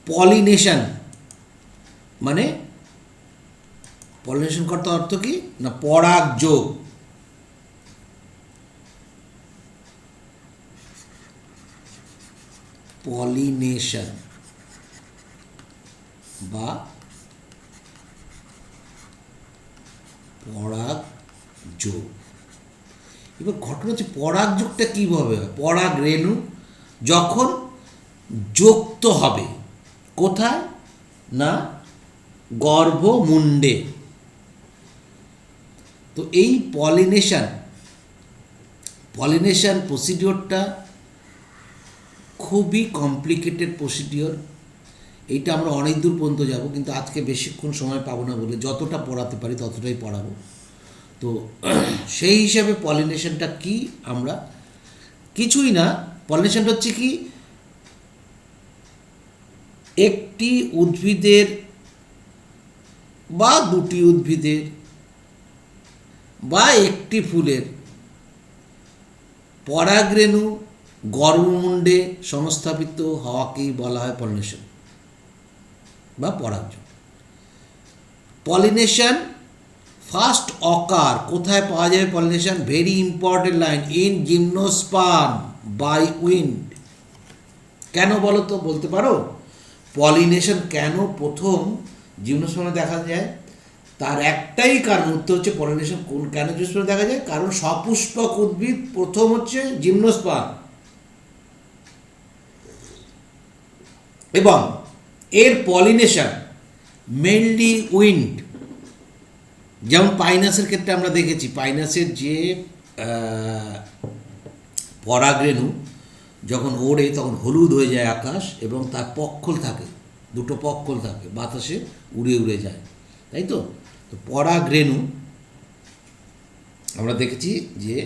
Pollination মানে pollination করতে অর্থ কি না পরাগযোগ, পলিনেশন বা পরাগযোগ। এবার ঘটনা হচ্ছে পরাগযোগটা কীভাবে হয়? পরাগ রেণু যখন যুক্ত হবে কোথায় না গর্ভমুণ্ডে, তো এই পলিনেশন প্রসিডিওরটা খুবই কমপ্লিকেটেড প্রসিডিওর। এইটা আমরা অনেক দূর পর্যন্ত যাব, কিন্তু আজকে বেশিক্ষণ সময় পাবো না বলে যতটা পড়াতে পারি ততটাই পড়াবো। তো সেই হিসাবে পলিনেশনটা কি, আমরা কিছুই না, পলিনেশনটা হচ্ছে কি একটি উদ্ভিদের বা দুটি উদ্ভিদের বা একটি ফুলের পরাগরেণু গর্ভমুণ্ডে সংস্থাপিত হওয়াকেই বলা হয় পলিনেশন বা পরাগযোগ। পলিনেশন ফার্স্ট অকার, কোথায় পাওয়া যাবে pollination? Very important line, in gymnosperm by wind. কেন বলো তো, বলতে পারো পলিনেশন কেন প্রথম জিমনোস্পার্মে দেখা যায়? তার একটাই কারণ, উত্তর হচ্ছে পলিনেশন কেন জিমনোস্পার্মে দেখা যায়, কারণ সপুষ্পক উদ্ভিদ প্রথম হচ্ছে জিমনোস্পার্ম, এবং এর পলিনেশন মেনলি উইন্ড। যেমন পাইনাসের ক্ষেত্রে আমরা দেখেছি, পাইনাসের যে পরাগরেণু যখন ওড়ে তখন হলুদ হয়ে যায় আকাশ, এবং তার পক্ষল থাকে, দুটো পক্ষল থাকে, বাতাসে উড়ে উড়ে যায়, তাই তো। তো পরাগরেণু আমরা দেখেছি যে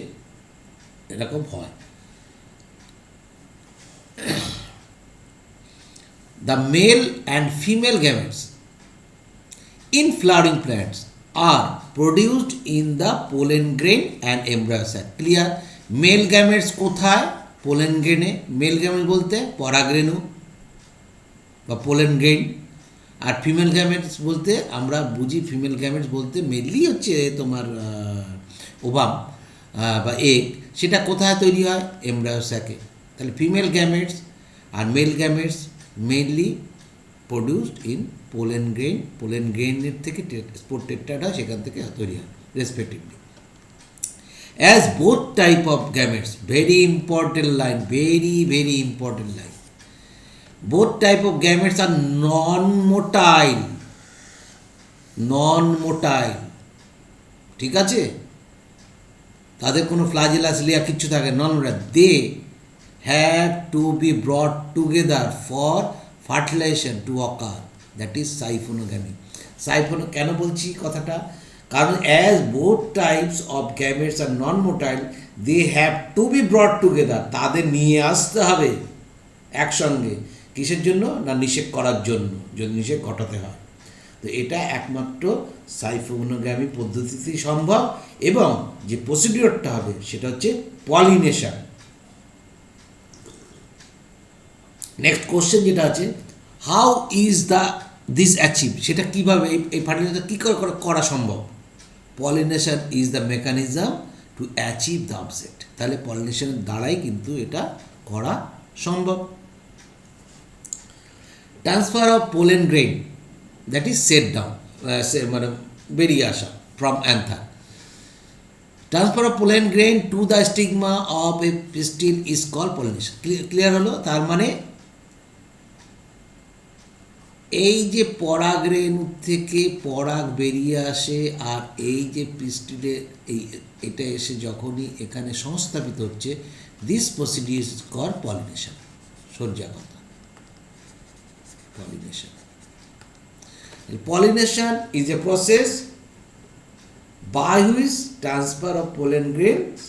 এরকম হয়। The male and female gametes in flowering plants are produced in the pollen grain and embryo sac. Clear? Male gametes কোথায়? pollen grain এ। male gametes বলতে পরাগরেণু বা pollen grain, আর ফিমেল গ্যামেটস বলতে আমরা বুঝি, ফিমেল গ্যামেটস বলতে মেনলি হচ্ছে তোমার ওভাম বা এগ, সেটা কোথায় তৈরি হয়? এমব্রায়ো স্যাকে। তাহলে ফিমেল গ্যামেটস আর male gametes mainly produced in pollen grain, pollen গ্রেইনের থেকে স্পোর টেট্রাড হয়, সেখান থেকে তৈরি হয় respectively. As both type of gametes, very important line, very very important line, both type of gametes are non-motile, ঠিক আছে, তাদের কোনো ফ্লাজেলাস লেয়ার কিচ্ছু থাকে, non-motile, they have to be brought together for fertilization to occur, that is siphonogamy. কেন বলছি কথাটা? কারণ as both types of gametes are non-motile, they have to be brought together, তাদের নিয়ে আসতে হবে একসঙ্গে, কিসের জন্য না নিষেক করার জন্য, যদি নিষেক ঘটাতে হয়। তো এটা একমাত্র সাইফোনোগ্যামি পদ্ধতিতেই সম্ভব, এবং যে প্রসিডিওরটা হবে সেটা হচ্ছে পলিনেশন। নেক্সট কোশ্চেন যেটা আছে, হাউ ইজ দিস অ্যাচিভ, সেটা কীভাবে এই ফার্টিলাইজার কী করে করা সম্ভব? Pollination is the mechanism to achieve the object. তাহলে পলিনেশনের দ্বারাই কিন্তু এটা করা সম্ভব। Transfer of pollen grain, that is set down, মানে বেরিয়ে আসা from anther. Transfer of pollen grain to the stigma of a pistil is call pollination. Clear হলো? তার মানে এই যে পরাগরেণু থেকে পরাগ বেরিয়ে আসে, আর এই যে পিস্টিলে এটা এসে যখনই এখানে সংস্থাপিত হচ্ছে, this procedure is call pollination. সজ্জা কথা, pollination is a process by which transfer of pollen grains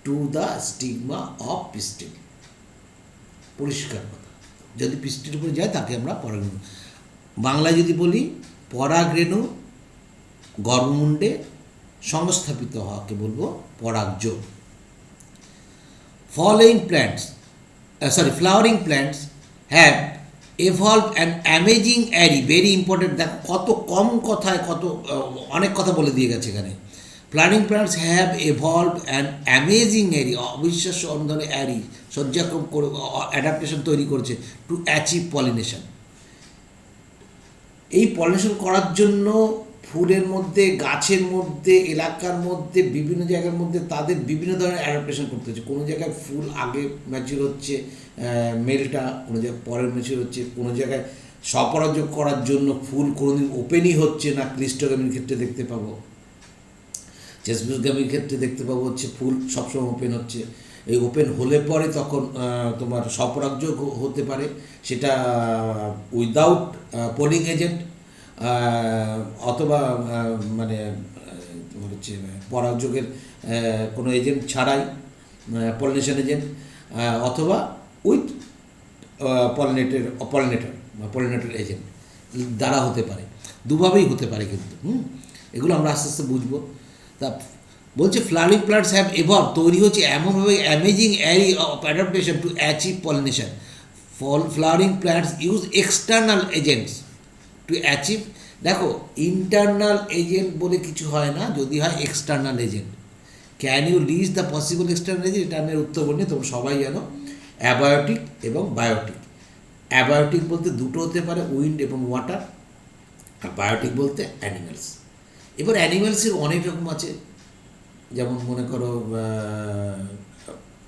to the stigma of pistil. পরিষ্কার কথা, যদি পিস্টির উপরে যায় তাকে আমরা পরাগরেণু, বাংলায় যদি বলি পরাগরেণু গর্ভমুণ্ডে সংস্থাপিত হওয়াকে বলবো পরাগযোগ। Flowering plants have evolve an amazing array, very important, দেখো কত কম কথায় কত অনেক কথা বলে দিয়ে গেছে এখানে। Flowering plants have এভলভড an amazing array, অবিশ্বাস্য ধরনের অ্যারি সজ্জাক্রম করে অ্যাডাপ্টেশন তৈরি করেছে টু অ্যাচিভ পলিনেশন। এই পলিনেশন করার জন্য ফুলের মধ্যে, গাছের মধ্যে, এলাকার মধ্যে, বিভিন্ন জায়গার মধ্যে তাদের বিভিন্ন ধরনের অ্যাডাপ্টেশন করতে হচ্ছে। কোনো জায়গায় ফুল আগে ম্যাচিউর হচ্ছে মেলটা, কোনো জায়গায় পরে ম্যাচিউর হচ্ছে, কোনো জায়গায় স্বপরাগযোগ করার জন্য ফুল কোনোদিন ওপেনই হচ্ছে না, ক্লিস্টোগামির ক্ষেত্রে দেখতে পাবো, চেসমিসগামির ক্ষেত্রে দেখতে পাবো হচ্ছে ফুল সবসময় ওপেন হচ্ছে। এই ওপেন হলে পরে তখন তোমার স্বপরাগযোগ হতে পারে, সেটা উইদাউট পোলিং এজেন্ট অথবা মানে তোমার হচ্ছে পরাগযোগের কোনো এজেন্ট ছাড়াই, পলিনেশন এজেন্ট, অথবা উইথ পলিনেটর এজেন্ট দ্বারা হতে পারে, দুভাবেই হতে পারে কিন্তু। এগুলো আমরা আস্তে আস্তে বুঝবো। তা বলছে ফ্লাওয়ারিং প্ল্যান্টস হ্যাভ এভলভ, তৈরি হচ্ছে এমনভাবে amazing array of adaptation to achieve pollination. Flowering plants use external agents to achieve. দেখো ইন্টারনাল এজেন্ট বলে কিছু হয় না, যদি হয় external agent. Can you list the possible external agent? এটার উত্তর নিয়ে তোমরা সবাই জানো, অ্যাবায়োটিক এবং বায়োটিক। অ্যাবায়োটিক বলতে দুটো হতে পারে, উইন্ড এবং ওয়াটার, আর বায়োটিক বলতে অ্যানিমেলস। এবার অ্যানিমেলসের অনেক রকম আছে, যেমন মনে করো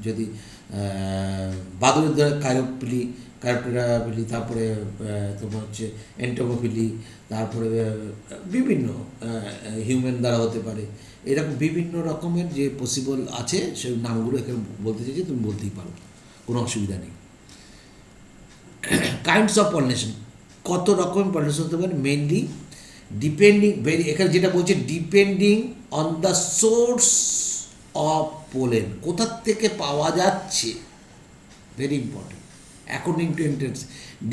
যদি বাদুড়ের দ্বারা কায়োপ্টেরাপিলি, তারপরে তোমার হচ্ছে এন্টোমোফিলি, তারপরে বিভিন্ন হিউম্যান দ্বারা হতে পারে। এরকম বিভিন্ন রকমের যে পসিবল আছে সেই নামগুলো এখানে বলতে চাইছি, তুমি বলতেই পারো, কোনো অসুবিধা নেই। কাইন্ডস অফ পলিনেশন, কত রকমের পলিনেশন হতে পারে? মেনলি ডিপেন্ডিং, এখানে যেটা বলছে depending on the source of pollen, কোথার থেকে পাওয়া যাচ্ছে, very important. According to intense,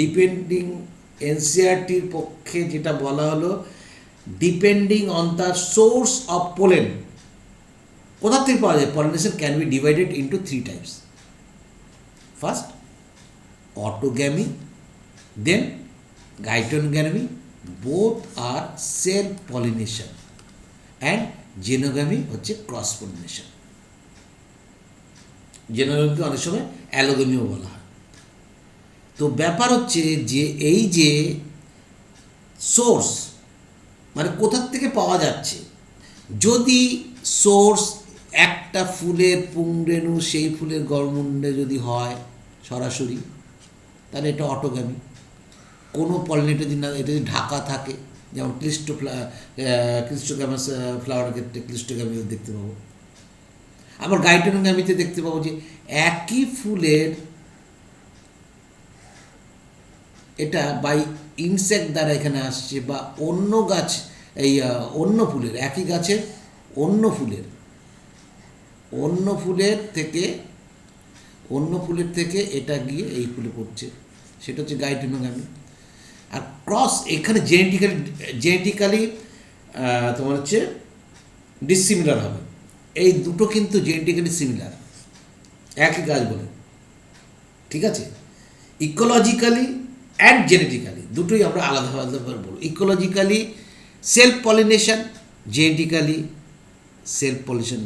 depending, এনসিআরটির পক্ষে যেটা বলা হলো depending on the source of pollen, কোথার থেকে পাওয়া যায়। Pollination can be divided into 3 types. First autogamy, then geitonogamy, both are self pollination, and xenogamy হচ্ছে ক্রস পলিনেশন। জেনোগামিকে অনেক সময় অ্যালোগামিও বলা হয়। তো ব্যাপার হচ্ছে যে এই যে সোর্স মানে কোথার থেকে পাওয়া যাচ্ছে, যদি সোর্স একটা ফুলের পুংরেণু সেই ফুলের গড়মুণ্ডে যদি হয় সরাসরি, তাহলে এটা অটোগ্যামি। কোনো পলিনেটর যদি না, এটা যদি ঢাকা থাকে, যেমন ক্লিস্টোগ্যামাস ফ্লাওয়ারের ক্ষেত্রে ক্লিস্টোগ্যামি দেখতে পাবো। আবার গাইটোনোগ্যামিতে দেখতে পাবো যে একই ফুলের এটা বাই ইনসেক্ট দ্বারা এখানে আসছে, বা অন্য গাছ, এই অন্য ফুলের, একই গাছের অন্য ফুলের থেকে এটা গিয়ে এই ফুলে পড়ছে, সেটা হচ্ছে গাইটোনোগ্যামি। আর ক্রস এখানে জেনেটিক্যালি তোমার হচ্ছে ডিসিমিলার হবে। এই দুটো কিন্তু জেনেটিক্যালি সিমিলার, একই গাছ বলে, ঠিক আছে। ইকোলজিক্যালি অ্যান্ড জেনেটিক্যালি দুটোই আমরা আলাদা আলাদাভাবে বলবো। Ecologically self pollination, genetically self pollination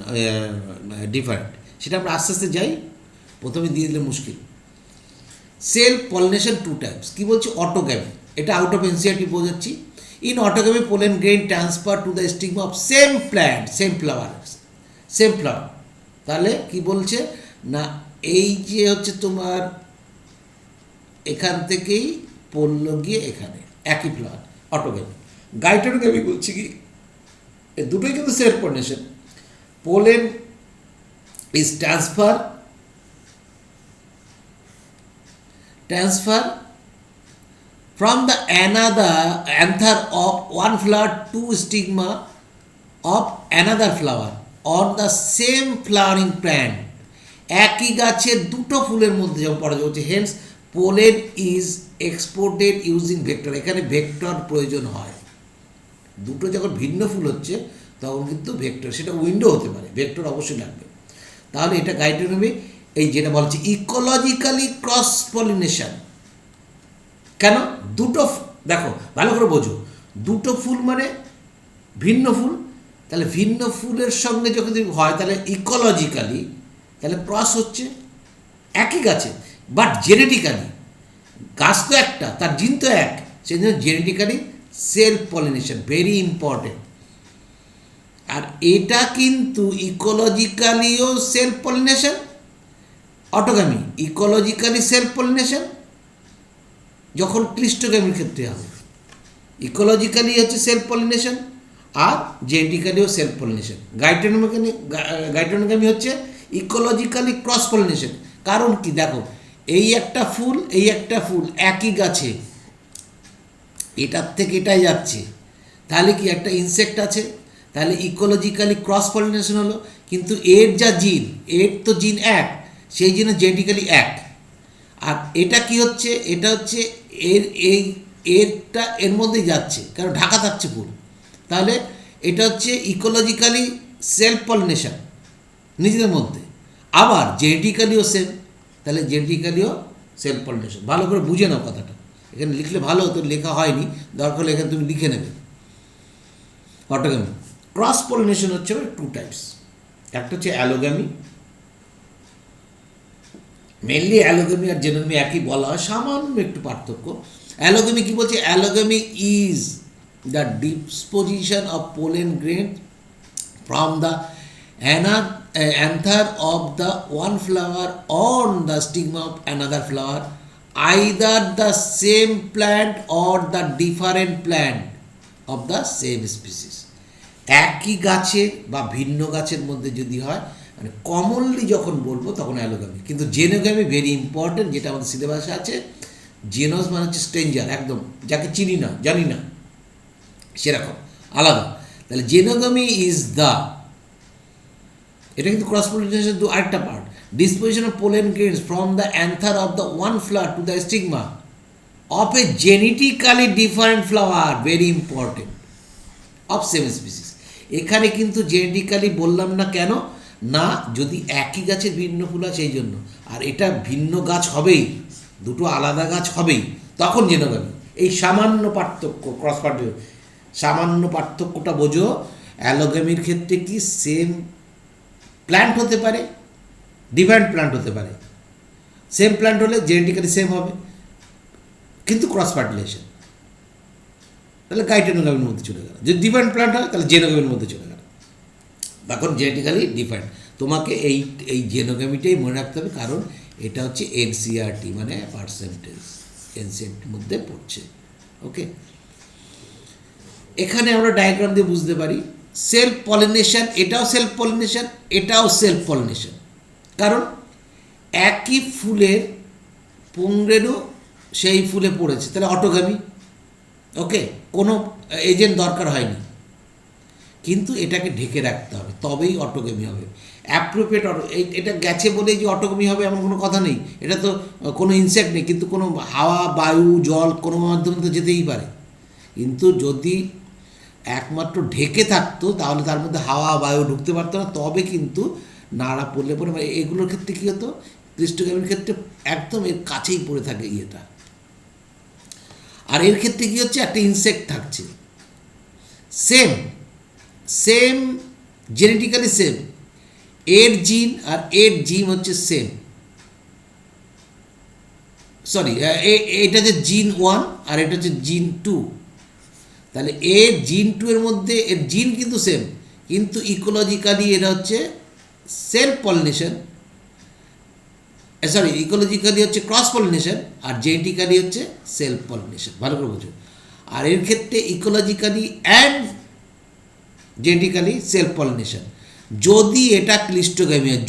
different. সেটা আমরা আস্তে আস্তে যাই, প্রথমে দিয়ে দিলে মুশকিল। Self pollination 2 types. কী বলছি? অটোগ্যামি, এটা আউট অফ এনসিআরটি বোঝাচ্ছি। In autogamy pollen grain transfer to the stigma of same plant, same flower. তাহলে কি বলছে না, এই যে হচ্ছে তোমার এখান থেকেই পড়লো গিয়ে এখানে, একই ফ্লাওয়ার, অটোগ্যামি। গাইটোনোগ্যামি বলছি কি, এই দুটোই কিন্তু self pollination. Pollen is transfer from the anther of one flower to stigma of another flower on the same flowering plant, একই গাছের দুটো ফুলের মধ্যে যখন পড়া যাচ্ছে, hence pollen is exported using vector. এখানে ভেক্টর প্রয়োজন হয়, দুটো যখন ভিন্ন ফুল হচ্ছে তখন কিন্তু ভেক্টর, সেটা উইন্ডো হতে পারে, ভেক্টর অবশ্যই লাগবে। তাহলে এটা গাইটোনোমি, এই যেটা বলা হচ্ছে ইকোলজিক্যালি ক্রস পলিনেশন, কেন? দুটো দেখো ভালো করে বোঝো, দুটো ফুল মানে ভিন্ন ফুল, তাহলে ভিন্ন ফুলের সঙ্গে যখন যদি হয় তাহলে ইকোলজিক্যালি তাহলে ক্রস হচ্ছে একই গাছে, বাট জেনেটিক্যালি গাছ তো একটা, তার জিন তো এক, সেই জন্য genetically self pollination very important. আর এটা কিন্তু ইকোলজিক্যালিও self pollination, autogamy ecologically self pollination যখন ক্লিস্টোগামির ক্ষেত্রে হবে, ইকোলজিক্যালি হচ্ছে সেলফ পলিনেশন আর জেনেটিক্যালিও সেলফ পলিনেশন। গাইটোনোগামি হচ্ছে ইকোলজিক্যালি ক্রস পলিনেশন। কারণ কি দেখো, এই একটা ফুল এই একটা ফুল একই গাছে, এটার থেকে এটাই যাচ্ছে, তাহলে কি একটা ইনসেক্ট আছে, তাহলে ইকোলজিক্যালি ক্রস পলিনেশন হলো। কিন্তু এর যা জিন, এর তো জিন এক, সেই জন্য জেনেটিক্যালি এক। আর এটা কি হচ্ছে, এটা হচ্ছে এর এই এরটা এর মধ্যেই যাচ্ছে, কারণ ঢাকা থাকছে ফুল, তাহলে এটা হচ্ছে ইকোলজিক্যালি সেলফ পলিনেশন নিজেদের মধ্যে। আবার জেনেটিক্যালিও সেম, তাহলে জেনেটিক্যালিও সেলফ পলিনেশন। ভালো করে বুঝে নাও কথাটা, এখানে লিখলে ভালো হতো, লেখা হয়নি, দরকার হলে এখানে তুমি লিখে নেবে। অটোগামি ক্রস পলিনেশন হচ্ছে টু টাইপস, একটা হচ্ছে অ্যালোগামি, মেনলি অ্যালোগামি আর জেনোগামি একই বলা হয়, সামান্য একটু পার্থক্য। অ্যালোগামি কি বলছে? Allogamy is the disposition of pollen grain from the anther of the one flower on the stigma of another flower, either the same plant or the different plant of the same species. একই গাছের বা ভিন্ন গাছের মধ্যে যদি হয়, মানে commonly যখন বলবো তখন অ্যালোগামি। কিন্তু জেনোগামি ভেরি ইম্পর্টেন্ট, যেটা আমাদের সিলেবাসে আছে। জেনোস মানে হচ্ছে স্ট্রেঞ্জার, একদম যাকে চিনি না জানি না সেরকম আলাদা। তাহলে জেনোগামি ইজ দ্য, এটা কিন্তু ক্রস পলিনেশন দু আরেকটা part, disposition of pollen grains from the another of the one flower two the stigma of A genetically different flower, very important, of same species. এখানে কিন্তু জেনেটিক্যালি বললাম না, কেন না, যদি একই গাছের ভিন্ন ফুল আছে এই জন্য, আর এটা ভিন্ন গাছ হবেই, দুটো আলাদা গাছ হবেই, তখন জেনোগামি। এই সামান্য পার্থক্য, ক্রস পার্থক্য, সামান্য পার্থক্যটা বোঝো। অ্যালোগামির ক্ষেত্রে কি সেম প্ল্যান্ট হতে পারে, ডিফারেন্ট প্ল্যান্ট হতে পারে, সেম প্ল্যান্ট হলে জেনেটিক্যালি সেম হবে কিন্তু ক্রস পার্টিলেশন, তাহলে গাইটোনোগামির মধ্যে চলে গেল। যদি ডিফারেন্ট প্ল্যান্ট হয় তাহলে জেনোগামির মধ্যে চলে গেল, তখন জেনেটিক্যালি ডিফারেন্ট। তোমাকে এই জেনোগামিটাই মনে রাখতে হবে, কারণ এটা হচ্ছে এনসিআরটি মানে পার্সেন্টেজ, এনসিআরটির মধ্যে পড়ছে। ওকে, এখানে আমরা ডায়াগ্রাম দিয়ে বুঝতে পারি সেলফ পলিনেশন, এটাও সেলফ পলিনেশন, এটাও সেলফ পলিনেশন। কারণ একই ফুলের পুংরেণু সেই ফুলে পড়েছে, তাহলে অটোগামি। ওকে, কোনো এজেন্ট দরকার হয়নি, কিন্তু এটাকে ঢেকে রাখতে হবে, তবেই অটোগামি হবে। অ্যাপ্রোপ্রিয়েট এটা গেছে বলেই যে অটোগামি হবে এমন কোনো কথা নেই। এটা তো কোনো ইনসেক্ট নেই, কিন্তু কোনো হাওয়া, বায়ু, জল কোনো মাধ্যমে তো যেতেই পারে। কিন্তু যদি একমাত্র ঢেকে থাকতো তাহলে তার মধ্যে হাওয়া, বায়ু ঢুকতে পারতো না, তবে কিন্তু নাড়া পড়লে পরে এগুলোর ক্ষেত্রে কী হতো, ক্লিস্টোগামির ক্ষেত্রে একদম এর কাছেই পড়ে থাকে ইয়েটা। আর এর ক্ষেত্রে কী হচ্ছে, একটা ইনসেক্ট থাকছে, সেম সেম জেনেটিক্যালি সেম, এর জিন আর এর জিন হচ্ছে সেম, সরি এটা হচ্ছে জিন 1 আর এটা হচ্ছে জিন 2, তাহলে এর জিন 2 এর মধ্যে এর জিন কিন্তু সেম, কিন্তু ইকোলজিক্যালি এটা হচ্ছে সেলফ পলিনেশন, সরি ইকোলজিক্যালি হচ্ছে ক্রস পলিনেশন, আর জেনেটিক্যালি হচ্ছে সেলফ পলিনেশন। ভালো করে বোঝো। আর এর ক্ষেত্রে ecologically and genetically self pollination. যদি এটা ক্লিস্টোগামি হয়,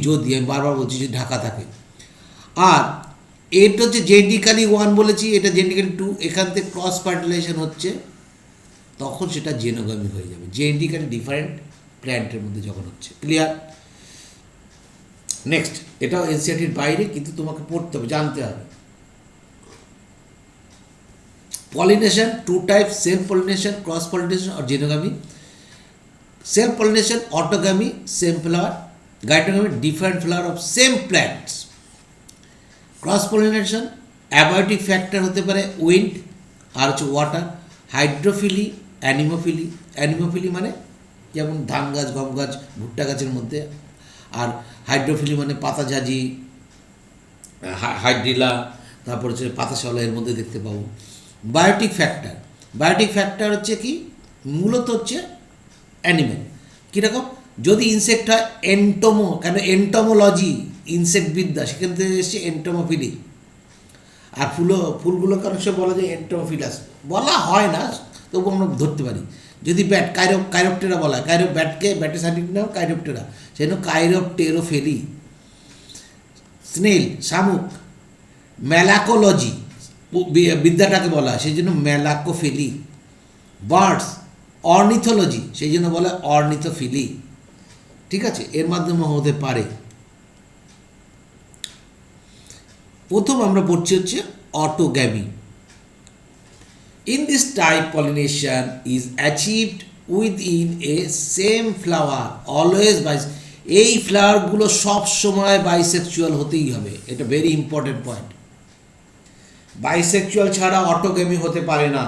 যদি আমি বারবার বলছি যে ঢাকা থাকে, আর এটা হচ্ছে জেনেটিক্যালি 1 বলেছি, এটা জেনেটিক্যালি 2, এখান থেকে ক্রস ফার্টিলাইজেশন হচ্ছে, তখন সেটা জেনোগামি হয়ে যাবে, জেনেটিক্যালি ডিফারেন্ট প্ল্যান্টের মধ্যে যখন হচ্ছে। ক্লিয়ার? নেক্সট, এটাও এনসিআরটির বাইরে, কিন্তু তোমাকে পড়তে হবে, জানতে হবে। Pollination two type, self pollination, cross pollination আর xenogamy. Self pollination autogamy, same flower, geitonogamy different flower of same plants, cross pollination abiotic factor হতে পারে উইন্ড আর হচ্ছে ওয়াটার। হাইড্রোফিলি, অ্যানিমোফিলি। অ্যানিমোফিলি মানে যেমন ধান গাছ, গম গাছ, ভুট্টা গাছের মধ্যে। আর হাইড্রোফিলি মানে পাতাঝাজি, হাইড্রিলা, তারপর হচ্ছে পাতাশালা, এর মধ্যে দেখতে পাবো। বায়োটিক ফ্যাক্টর, বায়োটিক ফ্যাক্টর হচ্ছে কি, মূলত হচ্ছে অ্যানিমেল। কীরকম, যদি ইনসেক্ট হয় এন্টোমো, কেন এন্টোমোলজি ইনসেক্ট বিদ্যা, সেখান থেকে এসছে এন্টোমোফিলি। আর ফুলগুলোকে অনেক সময় বলা যায় এন্টোমোফিলাস, বলা হয় না, তবু আমরা ধরতে পারি। যদি ব্যাট, কাইরোপটেরা বলা হয়, ব্যাটকে ব্যাটের সাইন্টিফিক নাম কাইরোপটেরা, সেই জন্য কাইরোপটেরোফেলি। স্নেল, শামুক, ম্যালাকোলজি বিদ্যাটাকে বলা হয়, সেই জন্য ম্যালাকোফিলি। বার্ডস, অর্নিথোলজি, সেই জন্য বলা হয় অর্নিথোফিলি। ঠিক আছে, এর মাধ্যমে হতে পারে। প্রথম আমরা পড়ছি হচ্ছে autogamy. In this type pollination is achieved within a same flower always by. এই ফ্লাওয়ারগুলো সব সময় বাইসেক্সুয়াল হতেই হবে, এটা ভেরি ইম্পর্টেন্ট পয়েন্ট। বাইসেক্সুয়াল ছাড়া অটোগ্যামি হতে পারে না,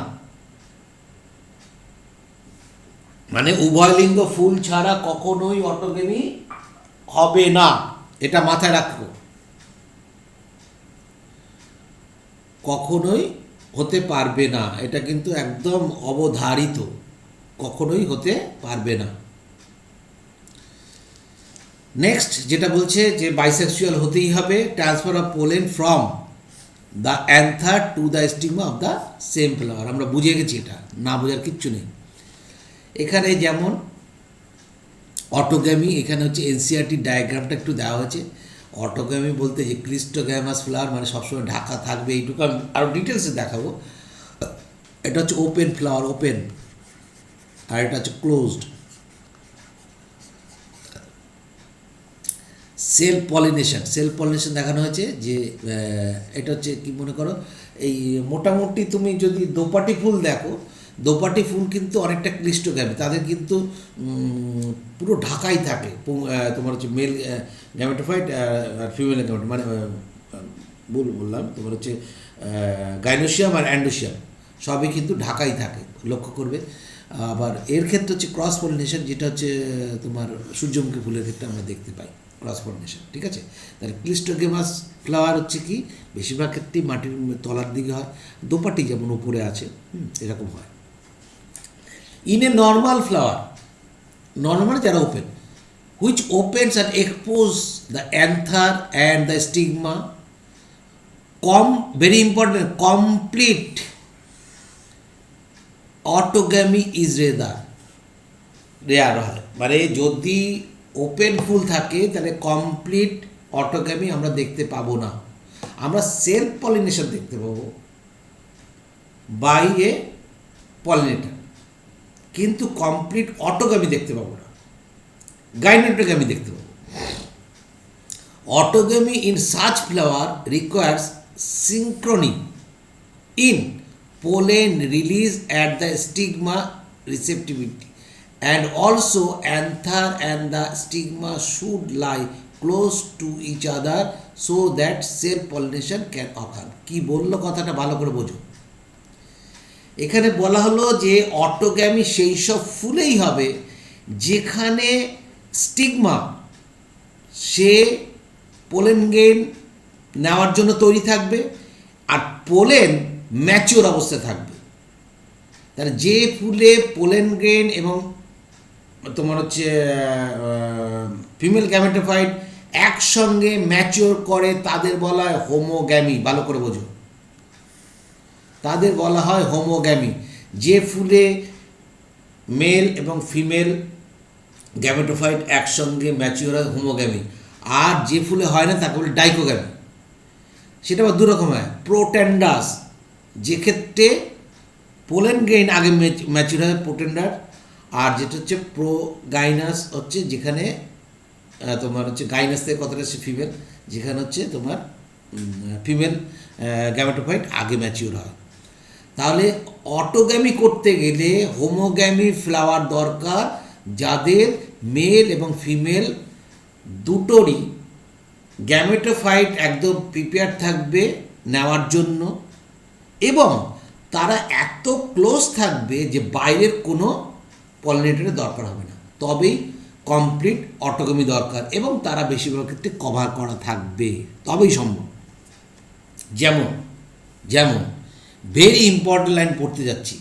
মানে উভয় লিঙ্গ ফুল ছাড়া কখনোই অটোগ্যামি হবে না, এটা মাথায় রাখো। কখনোই হতে পারবে না, এটা কিন্তু একদম অবধারিত, কখনোই হতে পারবে না। নেক্সট যেটা বলছে যে বাইসেক্সুয়াল হতেই হবে, transfer of pollen from the anther two the stigma of the same flower. আমরা বুঝে গেছি, এটা না বোঝার কিচ্ছু নেই। এখানে যেমন অটোগ্যামি, এখানে হচ্ছে এনসিআরটি ডায়াগ্রামটা একটু দেওয়া হয়েছে। অটোগ্যামি বলতে যে ক্লিস্টোগ্যামাস ফ্লাওয়ার, মানে সবসময় ঢাকা থাকবে, এইটুকু আমি আরও ডিটেলসে দেখাবো। এটা হচ্ছে ওপেন ফ্লাওয়ার, ওপেন, আর এটা হচ্ছে closed. Self pollination, self pollination দেখানো হয়েছে যে এটা হচ্ছে কি, মনে করো এই মোটামুটি তুমি যদি দোপাটি ফুল দেখো, দোপাটি ফুল কিন্তু অনেকটা ক্লিস্টোগ্যামি, তাদের কিন্তু পুরো ঢাকাই থাকে। তোমার হচ্ছে মেল গ্যামেটোফাইট আর ফিমেল গ্যামেটো, মানে বললাম তোমার হচ্ছে গাইনোসিয়াম আর অ্যান্ডোসিয়াম সবই কিন্তু ঢাকাই থাকে, লক্ষ্য করবে। আবার এর ক্ষেত্রে হচ্ছে ক্রস পলিনেশন, যেটা হচ্ছে তোমার সূর্যমুখী ফুলের ক্ষেত্রে আমরা দেখতে পাই ক্রস পলিনেশন। ঠিক আছে, তাহলে ক্লিস্টোগ্যামাস ফ্লাওয়ার হচ্ছে কি, বেশিরভাগ ক্ষেত্রেই মাটির তলার দিকে হয়, দোপাটি যেমন উপরে আছে এরকম হয়। In a normal flower, normal যারা open, which opens and expose the anther and the stigma, very important, complete autogamy is rare হয়। মানে যদি ওপেন ফুল থাকে তাহলে কমপ্লিট অটোগ্যামি আমরা দেখতে পাবো না, আমরা সেলফ পলিনেশন দেখতে পাবো বাই এ পলিনেটর, কিন্তু কমপ্লিট অটোগ্যামি দেখতে পাবো না, গাইনেটোগ্যামি দেখতে পাবো। Autogamy in such flower requires synchrony in pollen release at the stigma receptivity, and also anther and the stigma should lie close to each other so that self pollination can occur. কি বললো কথাটা ভালো করে বোঝো। এখানে বলা হলো যে অটোগ্যামি সেই সব ফুলেই হবে যেখানে স্টিগমা সে পোলেন গেইন নেওয়ার জন্য তৈরি থাকবে, আর পোলেন ম্যাচিওর অবস্থায় থাকবে। তাহলে যে ফুলে পোলেন গ্রেন এবং তোমার হচ্ছে ফিমেল গ্যামেটোফাইট একসঙ্গে ম্যাচিওর করে তাদের বলা হয় হোমোগ্যামি। ভালো করে বোঝো, তাদের বলা হয় হোমোগ্যামি। যে ফুলে মেল এবং ফিমেল গ্যামেটোফাইট একসঙ্গে ম্যাচিওর হয় হোমোগ্যামি, আর যে ফুলে হয় না তাকে বলে ডাইকোগ্যামি। সেটা আবার দুরকম হয়, প্রোটেন্ডাস, যেক্ষেত্রে পোলেন গ্রেইন আগে ম্যাচিওর হয় প্রোটেন্ডার, আর যেটা হচ্ছে প্রোগাইনাস হচ্ছে যেখানে তোমার হচ্ছে গাইনাস থেকে কথাটা হচ্ছে ফিমেল, যেখানে হচ্ছে তোমার ফিমেল গ্যামেটোফাইট আগে ম্যাচিওর হয়। তাহলে অটোগ্যামি করতে গেলে হোমোগ্যামি ফ্লাওয়ার দরকার, যাদের মেল এবং ফিমেল দুটোরই গ্যামেটোফাইট একদম প্রিপেয়ার থাকবে নেওয়ার জন্য, এবং তারা এত ক্লোজ থাকবে যে বাইরের কোনো পলিনেটরের দরকার হবে না, তবেই কমপ্লিট অটোগামি দরকার, এবং তারা বেশিরভাগ ক্ষেত্রে কভার করা থাকবে, তবেই সম্ভব। যেমন যেমন ভেরি ইম্পর্টেন্ট লাইন পড়তে যাচ্ছি,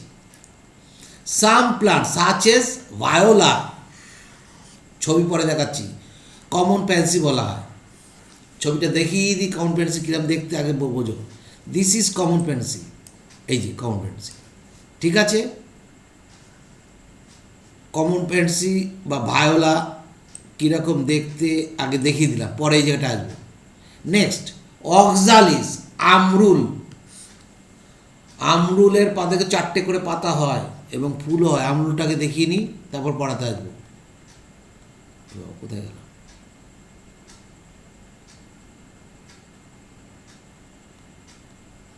সাম প্লান্ট সাচ এস ভায়োলা, ছবি পরে দেখাচ্ছি, কমন প্যান্সি বলা হয়। ছবিটা দেখিয়ে দিই কমন প্যান্সি কীরকম দেখতে, আগে বোঝো। দিস ইজ কমন প্যান্সি, এই যে কমন প্যান্সি, ঠিক আছে। কমন প্যান্সি বা ভায়োলা কীরকম দেখতে আগে দেখিয়ে দিলাম, পরে এই জায়গাটা আসবে। Next oxalis, আমরুল। আমরুলের পাতাকে 4টে করে পাতা হয় এবং ফুল হয়, আমরুলটাকে দেখিয়ে নিই, তারপর পড়াতে আসবো। কোথায় গেল?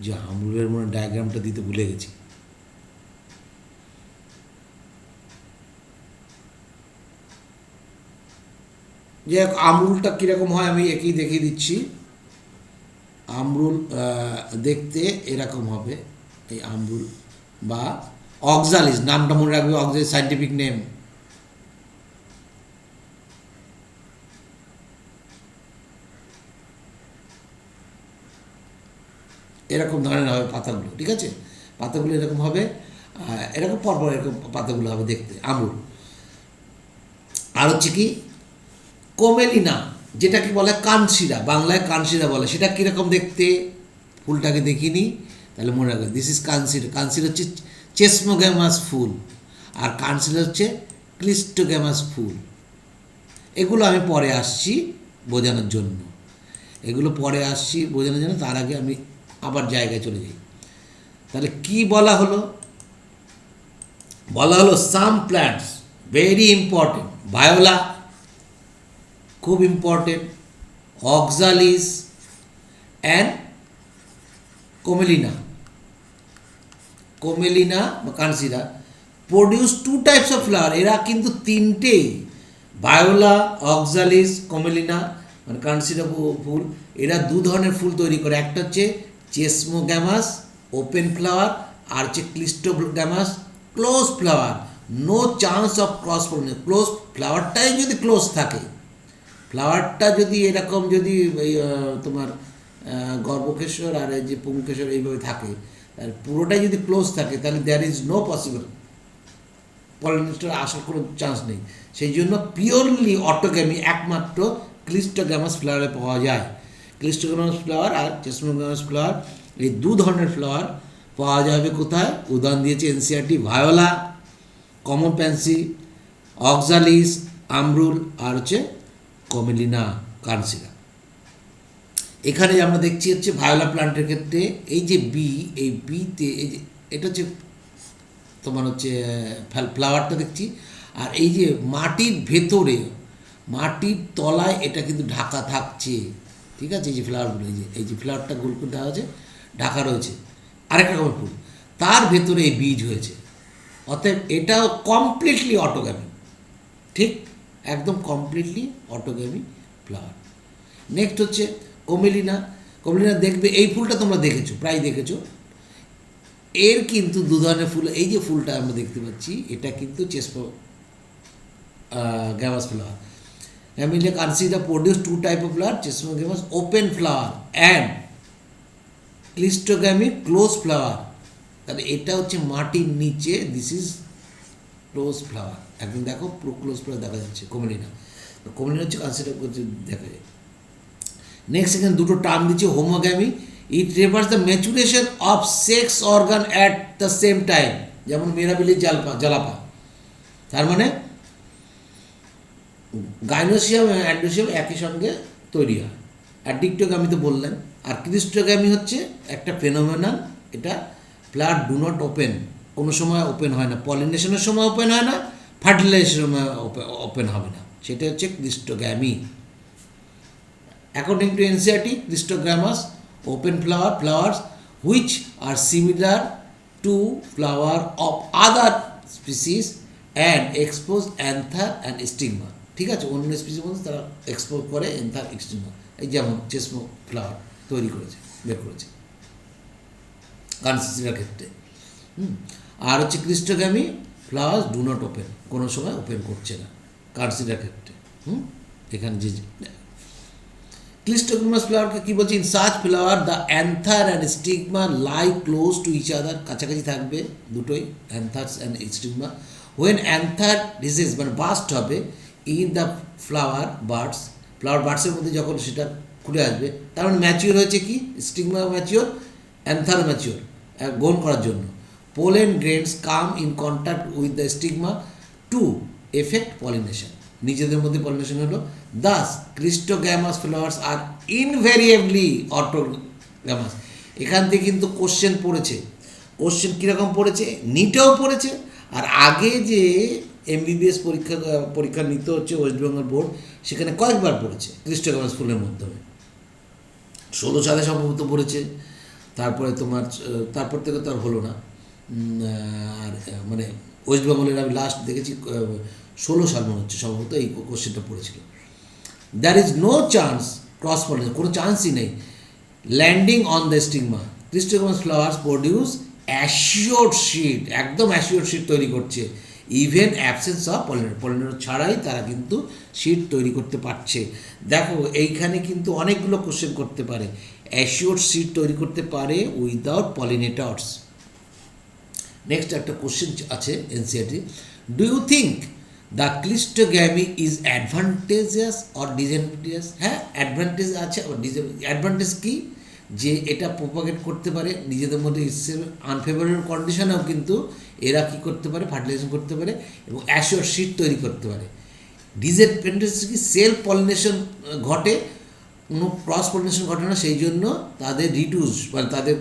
যে আমরুলের মনে ডায়াগ্রামটা দিতে ভুলে গেছি। যে আমরুলটা কীরকম হয় আমি একেই দেখিয়ে দিচ্ছি। আমরুল দেখতে এরকম হবে, এই আমরুল বা অক্সালিস, নামটা মনে রাখবে, অক্সালিস সাইন্টিফিক নেম। এরকম ধরনের হবে পাতাগুলো, ঠিক আছে। পাতাগুলো এরকম হবে, এরকম পরপর এরকম পাতাগুলো হবে দেখতে, আমরুল। আর হচ্ছে কি কোমেলিনা, যেটাকে বলে কানশিরা, বাংলায় কানশিরা বলে, সেটা কীরকম দেখতে, ফুলটাকে দেখিনি তাহলে মনে রাখবে, দিস ইজ কানশিরা। কানশিরা হচ্ছে চেসমোগ্যামাস ফুল, আর কানশিরা হচ্ছে ক্লিস্টোগ্যামাস ফুল। এগুলো আমি পরে আসছি বোঝানোর জন্য, এগুলো পরে আসছি বোঝানোর জন্য, তার আগে আমি আবার জায়গায় চলে যাই। তাহলে কি বলা হলো? বলা হলো সাম প্ল্যান্টস ভেরি ইম্পর্টেন্ট, ভায়োলা খুব ইম্পর্টেন্ট, অক্সালিস অ্যান্ড কোমেলিনা। কোমেলিনা বা কানসিরা প্রডিউস 2 টাইপস অফ ফ্লাওয়ার। এরা কিন্তু তিনটেই, ভায়োলা, অক্সালিস, কোমেলিনা মানে কানসিরা ফুল, এরা 2 ধরনের ফুল তৈরি করে। একটা হচ্ছে চেসমোগ্যামাস ওপেন ফ্লাওয়ার, আর হচ্ছে cleistogamous close flower. No chance of cross pollination. Close ফ্লাওয়ারটাই যদি ক্লোজ থাকে, ফ্লাওয়ারটা যদি এরকম যদি তোমার গর্ভকেশর আর এই যে পুংকেশর এইভাবে থাকে, আর পুরোটাই যদি ক্লোজ থাকে, তাহলে there is no possible pollination আসার কোনো চান্স নেই। সেই জন্য পিওরলি অটোগ্যামি একমাত্র ক্লিস্টোগ্যামাস ফ্লাওয়ারে পাওয়া যায়। ক্লিস্টোগ্যামাস ফ্লাওয়ার আর চেসমোগ্যামাস ফ্লাওয়ার, এই 2 ধরনের ফ্লাওয়ার পাওয়া যাবে কোথায়? উদাহরণ দিয়েছে NCERT, Viola, common pansy, Oxalis, আমরুল, আর হচ্ছে কোমেলিনা, কানসিরা। এখানে আমরা দেখছি হচ্ছে ভায়োলা প্লান্টের ক্ষেত্রে এই যে বি, এই বিতে এই যে এটা হচ্ছে তোমার হচ্ছে ফ্লাওয়ারটা দেখছি, আর এই যে মাটির ভেতরে, মাটির তলায় এটা কিন্তু ঢাকা থাকছে, ঠিক আছে। এই যে ফ্লাওয়ারগুলো, এই যে ফ্লাওয়ারটা গোল করে দেওয়া হয়েছে, ঢাকা রয়েছে আরেক রকমের ফুল, তার ভেতরে এই বীজ হয়েছে। অতএব এটাও কমপ্লিটলি অটোগ্যামি, ঠিক একদম কমপ্লিটলি অটোগ্যামি ফ্লাওয়ার। নেক্সট হচ্ছে কোমেলিনা। কোমেলিনা দেখবে এই ফুলটা তোমরা দেখেছো, প্রায় দেখেছো। এর কিন্তু 2 ধরনের ফুল, এই যে ফুলটা আমরা দেখতে পাচ্ছি, এটা কিন্তু চেসমোগ্যামাস flower. Camellia consider produce 2 type of flower, Chesmogamous open flower and Clistogamy closed flower. তাহলে এটা হচ্ছে মাটির নিচে, দিস ইজ ক্লোজ ফ্লাওয়ার। একদম দেখো পুরো ক্লোজ ফ্লাওয়ার দেখা যাচ্ছে কোমেলিনা। তো কোমেলিনা হচ্ছে কনসিডার করছে, দেখা যায়। নেক্সট এখানে 2টো টার্ম দিচ্ছে, homogamy, it refers the maturation of sex organ at the same time, যেমন মেরাবিলি জালাপা। তার মানে গাইনোসিয়াম এবং অ্যান্ডোসিয়াম একই সঙ্গে তৈরি হয়। আর ডিক্টোগ্যামি তো বললেন। আর ক্লিস্টোগ্যামি হচ্ছে একটা ফেনোমেনন, এটা ফ্লাওয়ার ডু নট ওপেন, কোনো সময় ওপেন হয় না, পলিনেশনের সময় ওপেন হয় না, ফার্টিলাইজেশনের সময় ওপেন হবে না, সেটা হচ্ছে cleistogamy. According to NCERT, cleistogamous open flowers which are similar to flower of other species and expose anther and stigma, ঠিক আছে। অন্য স্পিসির মধ্যে তারা এক্সপোজ করে এন্থার স্টিগমা, এই যেমন চেসমো ফ্লাওয়ার তৈরি করেছে, বের করেছে। কনসিস্টেন্সির ক্ষেত্রে। আর হচ্ছে ক্লিস্টোগ্যামি ফ্লাওয়ার্স ডু নট ওপেন, কোনো সময় ওপেন করছে না কনসিডার ক্ষেত্রে। এখানে যে ক্লিস্টোগ্যামাস ফ্লাওয়ারকে কী বলছে, in such flower the anther and stigma lie close to each other, কাছাকাছি থাকবে দুটোই, anthers and stigma. When anther dehisce মানে বাস্ট হবে ইন দ্য ফ্লাওয়ার বার্ডসের মধ্যে যখন সেটা খুলে আসবে, তার মানে ম্যাচিওর হয়েছে কি, স্টিগমা ম্যাচিওর, অ্যান্থার ম্যাচিওর গ্রহণ করার জন্য। Pollen grains come in contact with the stigma to effect pollination, নিজেদের মধ্যে পলিনেশন হলো। Thus cleistogamous flowers are invariably autogamous. এখান থেকে কিন্তু কোশ্চেন পড়েছে, কোশ্চেন কীরকম পড়েছে, নিটেও পড়েছে, আর আগে যে এমবিবিএস পরীক্ষা নিতে হচ্ছে ওয়েস্ট বেঙ্গল বোর্ড, সেখানে কয়েকবার পড়েছে ক্লিস্টোগ্যামাস ফুলের মাধ্যমে। 16 সালে সম্ভবত পড়েছে, তারপরে তোমার তারপর থেকে তো আর হলো না। আর মানে ওয়েস্ট বেঙ্গলের আমি লাস্ট দেখেছি 16 সাল মনে হচ্ছে সম্ভবত এই কোশ্চেনটা পড়েছিল। There is no chance cross pollination, কোনো চান্সই নেই। Landing on the stigma, cleistogamous flowers produce assured seed, একদম অ্যাসিওর শিট তৈরি করছে। ইভেন অ্যাবসেন্স অফ পলিনেটর ছাড়াই তারা কিন্তু শিট তৈরি করতে পারছে। দেখো এইখানে কিন্তু অনেকগুলো কোশ্চেন করতে পারে, অ্যাসিওর শিট তৈরি করতে পারে উইদাউট পলিনেটরস। নেক্সট একটা কোশ্চেন আছে NCERT, do you think the cleistogamy is advantageous or disadvantageous? হ্যাঁ, অ্যাডভান্টেজ আছে, আবার অ্যাডভান্টেজ কী, যে এটা প্রোপাগেট করতে পারে নিজেদের মধ্যে, আনফেভারেবল কন্ডিশনেও কিন্তু এরা কী করতে পারে, ফার্টিলাইজেশন করতে পারে এবং অ্যাসিওর শিট তৈরি করতে পারে। ডিসঅ্যাডভান্টেজ কি, সেলফ পলিনেশন ঘটে, কোনো ক্রস পলিনেশন ঘটে না, সেই জন্য তাদের রিডিউস মানে তাদের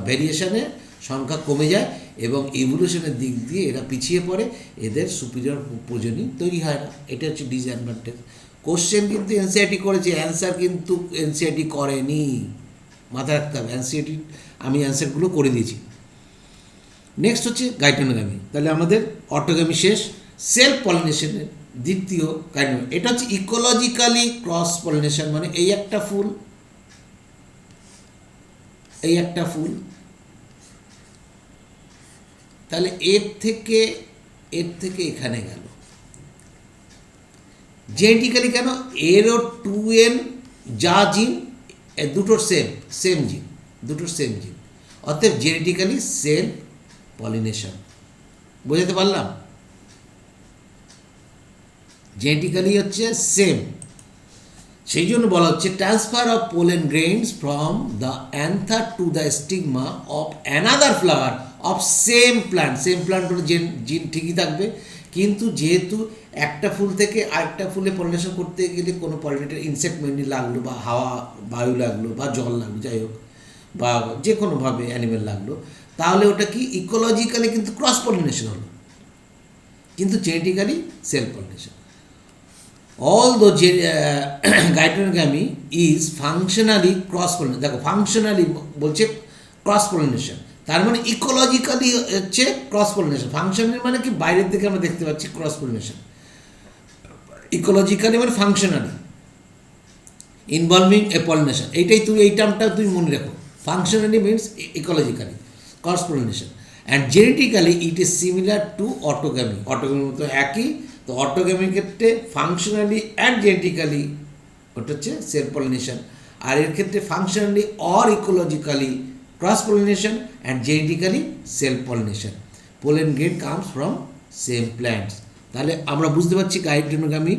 ভেরিয়েশনের সংখ্যা কমে যায় এবং ইভলিউশনের দিক দিয়ে এরা পিছিয়ে পড়ে, এদের সুপিরিয়র প্রজনন তৈরি হয় না। এটা হচ্ছে ডিসঅ্যাডভান্টেজ। কোশ্চেন কিন্তু এনসিইআরটি করেছে, অ্যান্সার কিন্তু এনসিইআরটি করেনি, মাথায় রাখতে হবে। এনসিইআরটি আমি অ্যান্সারগুলো করে দিয়েছি। নেক্সট হচ্ছে গাইটোনোগামি, তাহলে আমাদের অটোগামি শেষ। সেলফ পলিনেশনের দ্বিতীয় গাইটোনোগামি, এটা হচ্ছে ইকোলজিক্যালি ক্রস পলিনেশন, মানে এই একটা ফুল, এই একটা ফুল, তাহলে এর থেকে এখানে গেল জেনেটিক্যালি। কেন, এরও 2n যা জিন দুটোর সেম জিন, দুটোর সেম জিন, অতএব জেনেটিক্যালি সেলফ পলিনেশন। বোঝাতে পারলাম? জেনেটিক্যালি হচ্ছে সেম, সেই জন্য বলা হচ্ছে transfer of pollen grains from the anther two the stigma of another flower of same plant. Same plant হলে জিন ঠিকই থাকবে, কিন্তু যেহেতু একটা ফুল থেকে আরেকটা ফুলে পলিনেশন করতে গেলে কোনো পলিনেটার ইনসেক্ট মেনলি লাগলো, বা হাওয়া বায়ু লাগলো, বা জল লাগলো, যাই হোক, বা যে কোনোভাবে অ্যানিমেল লাগলো, তাহলে ওটা কি ইকোলজিক্যালি কিন্তু ক্রস পলিনেশন হলো, কিন্তু genetically self pollination. Although geitonogamy is functionally cross pollination, দেখো ফাংশনালি বলছে ক্রস পলিনেশন, তার মানে ইকোলজিক্যালি হচ্ছে ক্রস পলিনেশন। ফাংশনালি মানে কি, বাইরের থেকে আমরা দেখতে পাচ্ছি ক্রস পলিনেশন, ইকোলজিক্যালি মানে ফাংশনালি ইনভলভিং এ পলিনেশন। এইটাই তুমি, এই টার্মটা তুমি মনে রাখো, functionally means ecologically cross pollination, and genetically it is similar to autogamy. অটোগামির মতো একই, তো অটোগামির ক্ষেত্রে ফাংশনালি অ্যান্ড জেনেটিক্যালি ওটা হচ্ছে সেলফ পলিনেশন, আর এর ক্ষেত্রে functionally or ecologically cross pollination and genetically self pollination. Pollen grain comes from same plants. তাহলে আমরা বুঝতে পারছি গাইটোনোগামি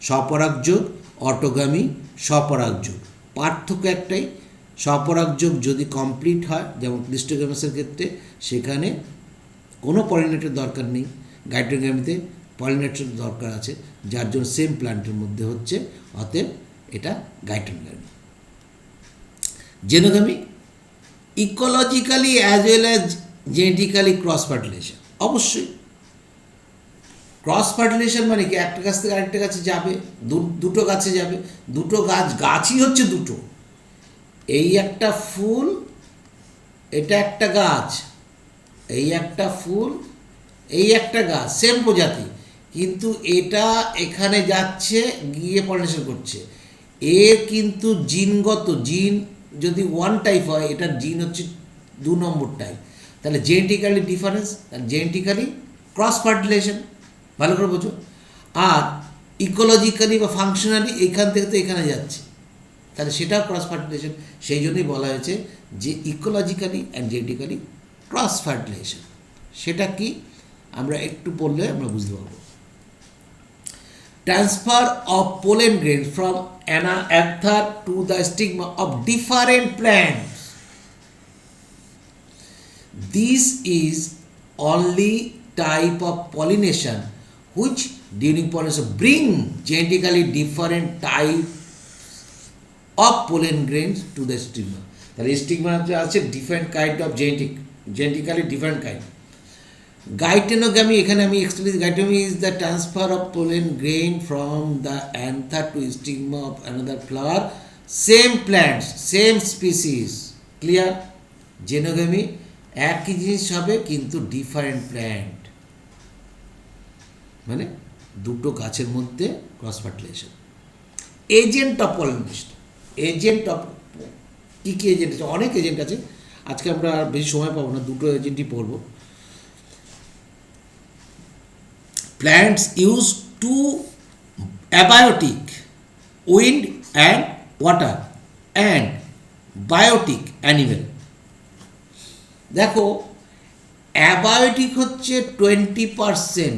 স্বপরাগযোগ, অটোগামি স্বপরাগযোগ। পার্থক্য একটাই, স্বপরাগযোগ যদি কমপ্লিট হয়, যেমন ক্লিস্টোগ্যামাসের ক্ষেত্রে, সেখানে কোনো পলিনেটর দরকার নেই। গাইটোনোগামিতে পলিনেটর দরকার আছে, যার জন্য সেম প্ল্যান্টের মধ্যে হচ্ছে, অতএব এটা geitonogamy. Xenogamy ecologically as well as genetically cross fertilisation. অবশ্যই ক্রস ফার্টিলাইজেশন মানে কি, একটা গাছ থেকে আরেকটা গাছে যাবে, দুটো গাছে যাবে, দুটো গাছই হচ্ছে দুটো, এই একটা ফুল, এটা একটা গাছ, এই একটা ফুল, এই একটা গাছ, সেম প্রজাতি, কিন্তু এটা এখানে যাচ্ছে গিয়ে পলিনেশন করছে। এর কিন্তু জিনগত, জিন যদি ওয়ান টাইপ হয়, এটার জিন হচ্ছে নম্বর টাইপ। তাহলে genetically difference, genetically cross fertilization, ভালো করে বোঝো। আর ইকোলজিক্যালি বা ফাংশনালি এইখান থেকে তো এখানে যাচ্ছে, তাহলে সেটাও ক্রস ফার্টিলাইজেশন। সেই জন্যই বলা হয়েছে যে ecologically and genetically cross fertilization. সেটা কি আমরা একটু পড়লে আমরা বুঝতে পারবো। Transfer of pollen grains from an anther to the stigma of different plants. This is only type of pollination which during pollination bring genetically different type of pollen grains to the stigma. তাহলে stigma আছে different kind of genetically different kind. Geitonogamy, এখানে আমি explain, geitonogamy is the transfer of pollen grain from the anther to stigma of another flower, same plants same species. Clear? Xenogamy একই জিনিস হবে কিন্তু different plant, মানে দুটো গাছের মধ্যে cross fertilization. Agent of pollination, agent of কী কী এজেন্ট আছে? অনেক এজেন্ট আছে, আজকে আমরা বেশি সময় পাবো না, দুটো এজেন্টই পড়বো। Plants use two abiotic, wind and water, and biotic animal. দেখো অ্যাবায়োটিক হচ্ছে 20%,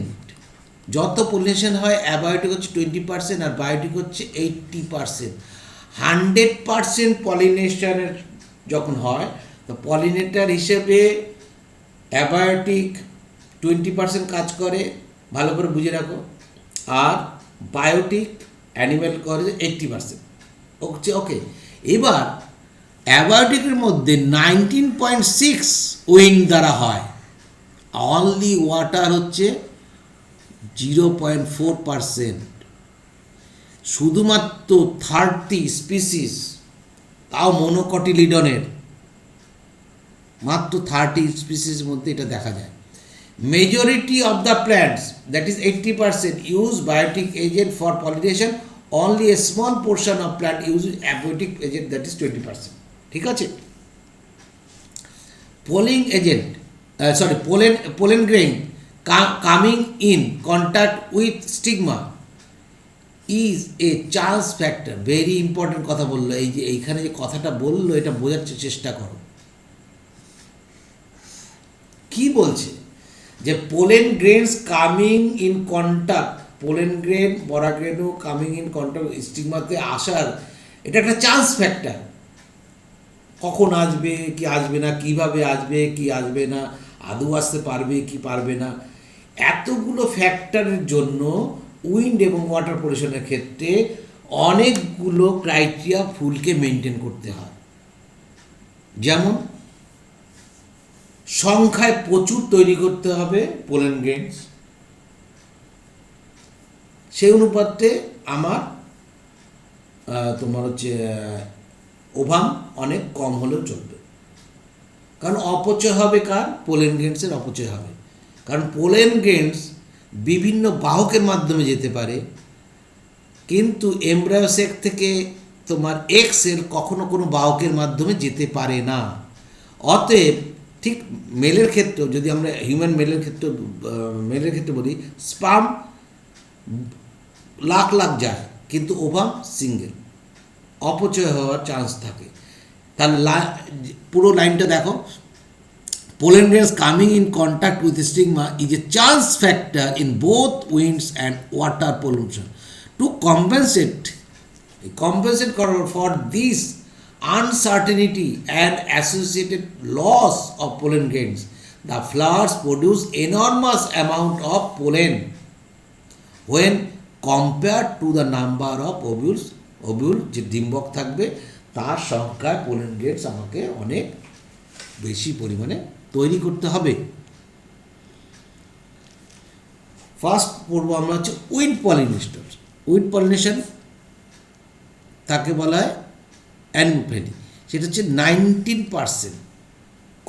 যত পলিনেশন হয় অ্যাবায়োটিক হচ্ছে 20% আর বায়োটিক হচ্ছে 80%। 100% পলিনেশনের যখন হয় তো পলিনেটার হিসেবে অ্যাবায়োটিক 20% কাজ করে, ভালো করে বুঝে রাখো। আর বায়োটিক অ্যানিম্যাল করে 80%। ওকে, এবার অ্যাবায়োটিকের মধ্যে 19.6 উইন্ড দ্বারা হয়, অনলি ওয়াটার হচ্ছে 0.4%। শুধুমাত্র 30 স্পিসিস, তাও মনোকটিলিডনের মাত্র 30 স্পিসিসের মধ্যে এটা দেখা যায়। Majority of the plants, that is 80%, use biotic agent for pollination. Only a small portion of plant uses abiotic agent, that is 20%. ঠিক আছে? Pollen agent, pollen grain coming in contact with stigma is a chance factor. Very important কথা বললো, এই যে এইখানে যে কথাটা বললো এটা বোঝার চেষ্টা করো। কি বলছে? যে pollen grains coming in contact, pollen grain বড়া গ্রেনও কামিং ইন কন্ট্যাক্ট স্টিগমাতে আসার, এটা একটা চান্স ফ্যাক্টর। কখন আসবে কি আসবে না, কিভাবে আসবে কি আসবে না, আদৌ আসতে পারবে কি পারবে না, এতগুলো ফ্যাক্টরের জন্য উইন্ড এবং ওয়াটার পলিউশনের ক্ষেত্রে অনেকগুলো ক্রাইটেরিয়া ফুলকে মেনটেন করতে হয়। যেমন সংখ্যায় প্রচুর তৈরি করতে হবে পোলেন গ্রেনস, সেই অনুপাতে আমার তোমার হচ্ছে ওভাম অনেক কম হলেও চলবে। কারণ অপচয় হবে কার? পোলেন গ্রেনসের অপচয় হবে। কারণ পোলেন গ্রেনস বিভিন্ন বাহকের মাধ্যমে যেতে পারে, কিন্তু এমব্রায়ো সেক থেকে তোমার এক্স সেল কখনো কোনো বাহকের মাধ্যমে যেতে পারে না। অতএব ঠিক মেলের ক্ষেত্রেও, যদি আমরা হিউম্যান মেলের ক্ষেত্রে বলি, স্পার্ম লাখ লাখ যায় কিন্তু ওভাম সিঙ্গেল, অপচয় হওয়ার চান্স থাকে। তাহলে পুরো লাইনটা দেখো, pollen grains coming in contact with stigma is a chance factor in both winds and water pollution. To compensate করার for this uncertainty and associated loss of pollen grains, the flowers produce enormous amount of pollen when compared to the number of ovules. Ovule যে ডিম্বক থাকবে তার সংখ্যায় pollen grains আমাকে অনেক বেশি পরিমাণে তৈরি করতে হবে। ফার্স্ট পড়বো আমরা হচ্ছে উইন্ড পলিনেশন। উইন্ড পলিনেশন তাকে বলা হয় অ্যানিমোফিলি, সেটা হচ্ছে 19%।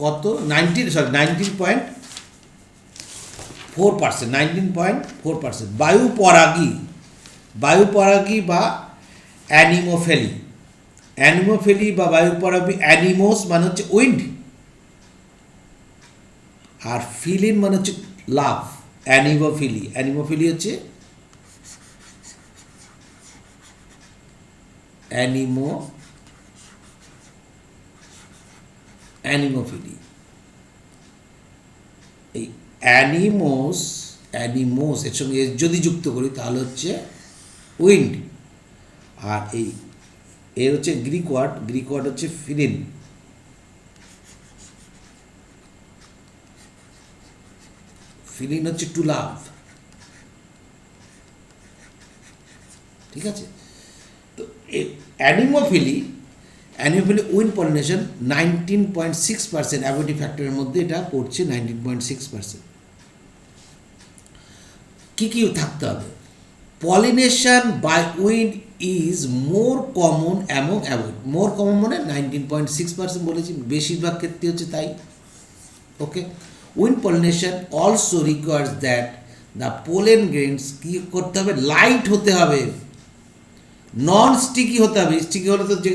কত? 19.4%। বায়ুপরাগী বা অ্যানিমোফিলি বা বায়ুপরাগী, অ্যানিমোস মানে হচ্ছে উইন্ড, আর ফিলিন মানে হচ্ছে লাভ, অ্যানিমোফিলি, অ্যানিমোফিলি হচ্ছে অ্যানিমোফিলি। এই অ্যানিমোস এর সঙ্গে এর যদি যুক্ত করি তাহলে হচ্ছে উইন্ড। আর এর হচ্ছে গ্রিক ওয়ার্ড হচ্ছে ফিলিন। ফিলিন হচ্ছে টু লাভ, ঠিক আছে। তো অ্যানিমোফিলি উইন্ড পলিনেশন 19.6% অ্যাবিলিটি ফ্যাক্টরের মধ্যে এটা পড়ছে 19.6%। কী কী থাকতে হবে? Pollination by wind is more common among avoid. More common মানে 19.6% বলেছি, বেশিরভাগ ক্ষেত্রে হচ্ছে তাই। Okay, wind pollination also requires that the pollen grains কী করতে হবে? লাইট হতে হবে, নন স্টিকি হতে হবে। স্টিকি হলে তো যে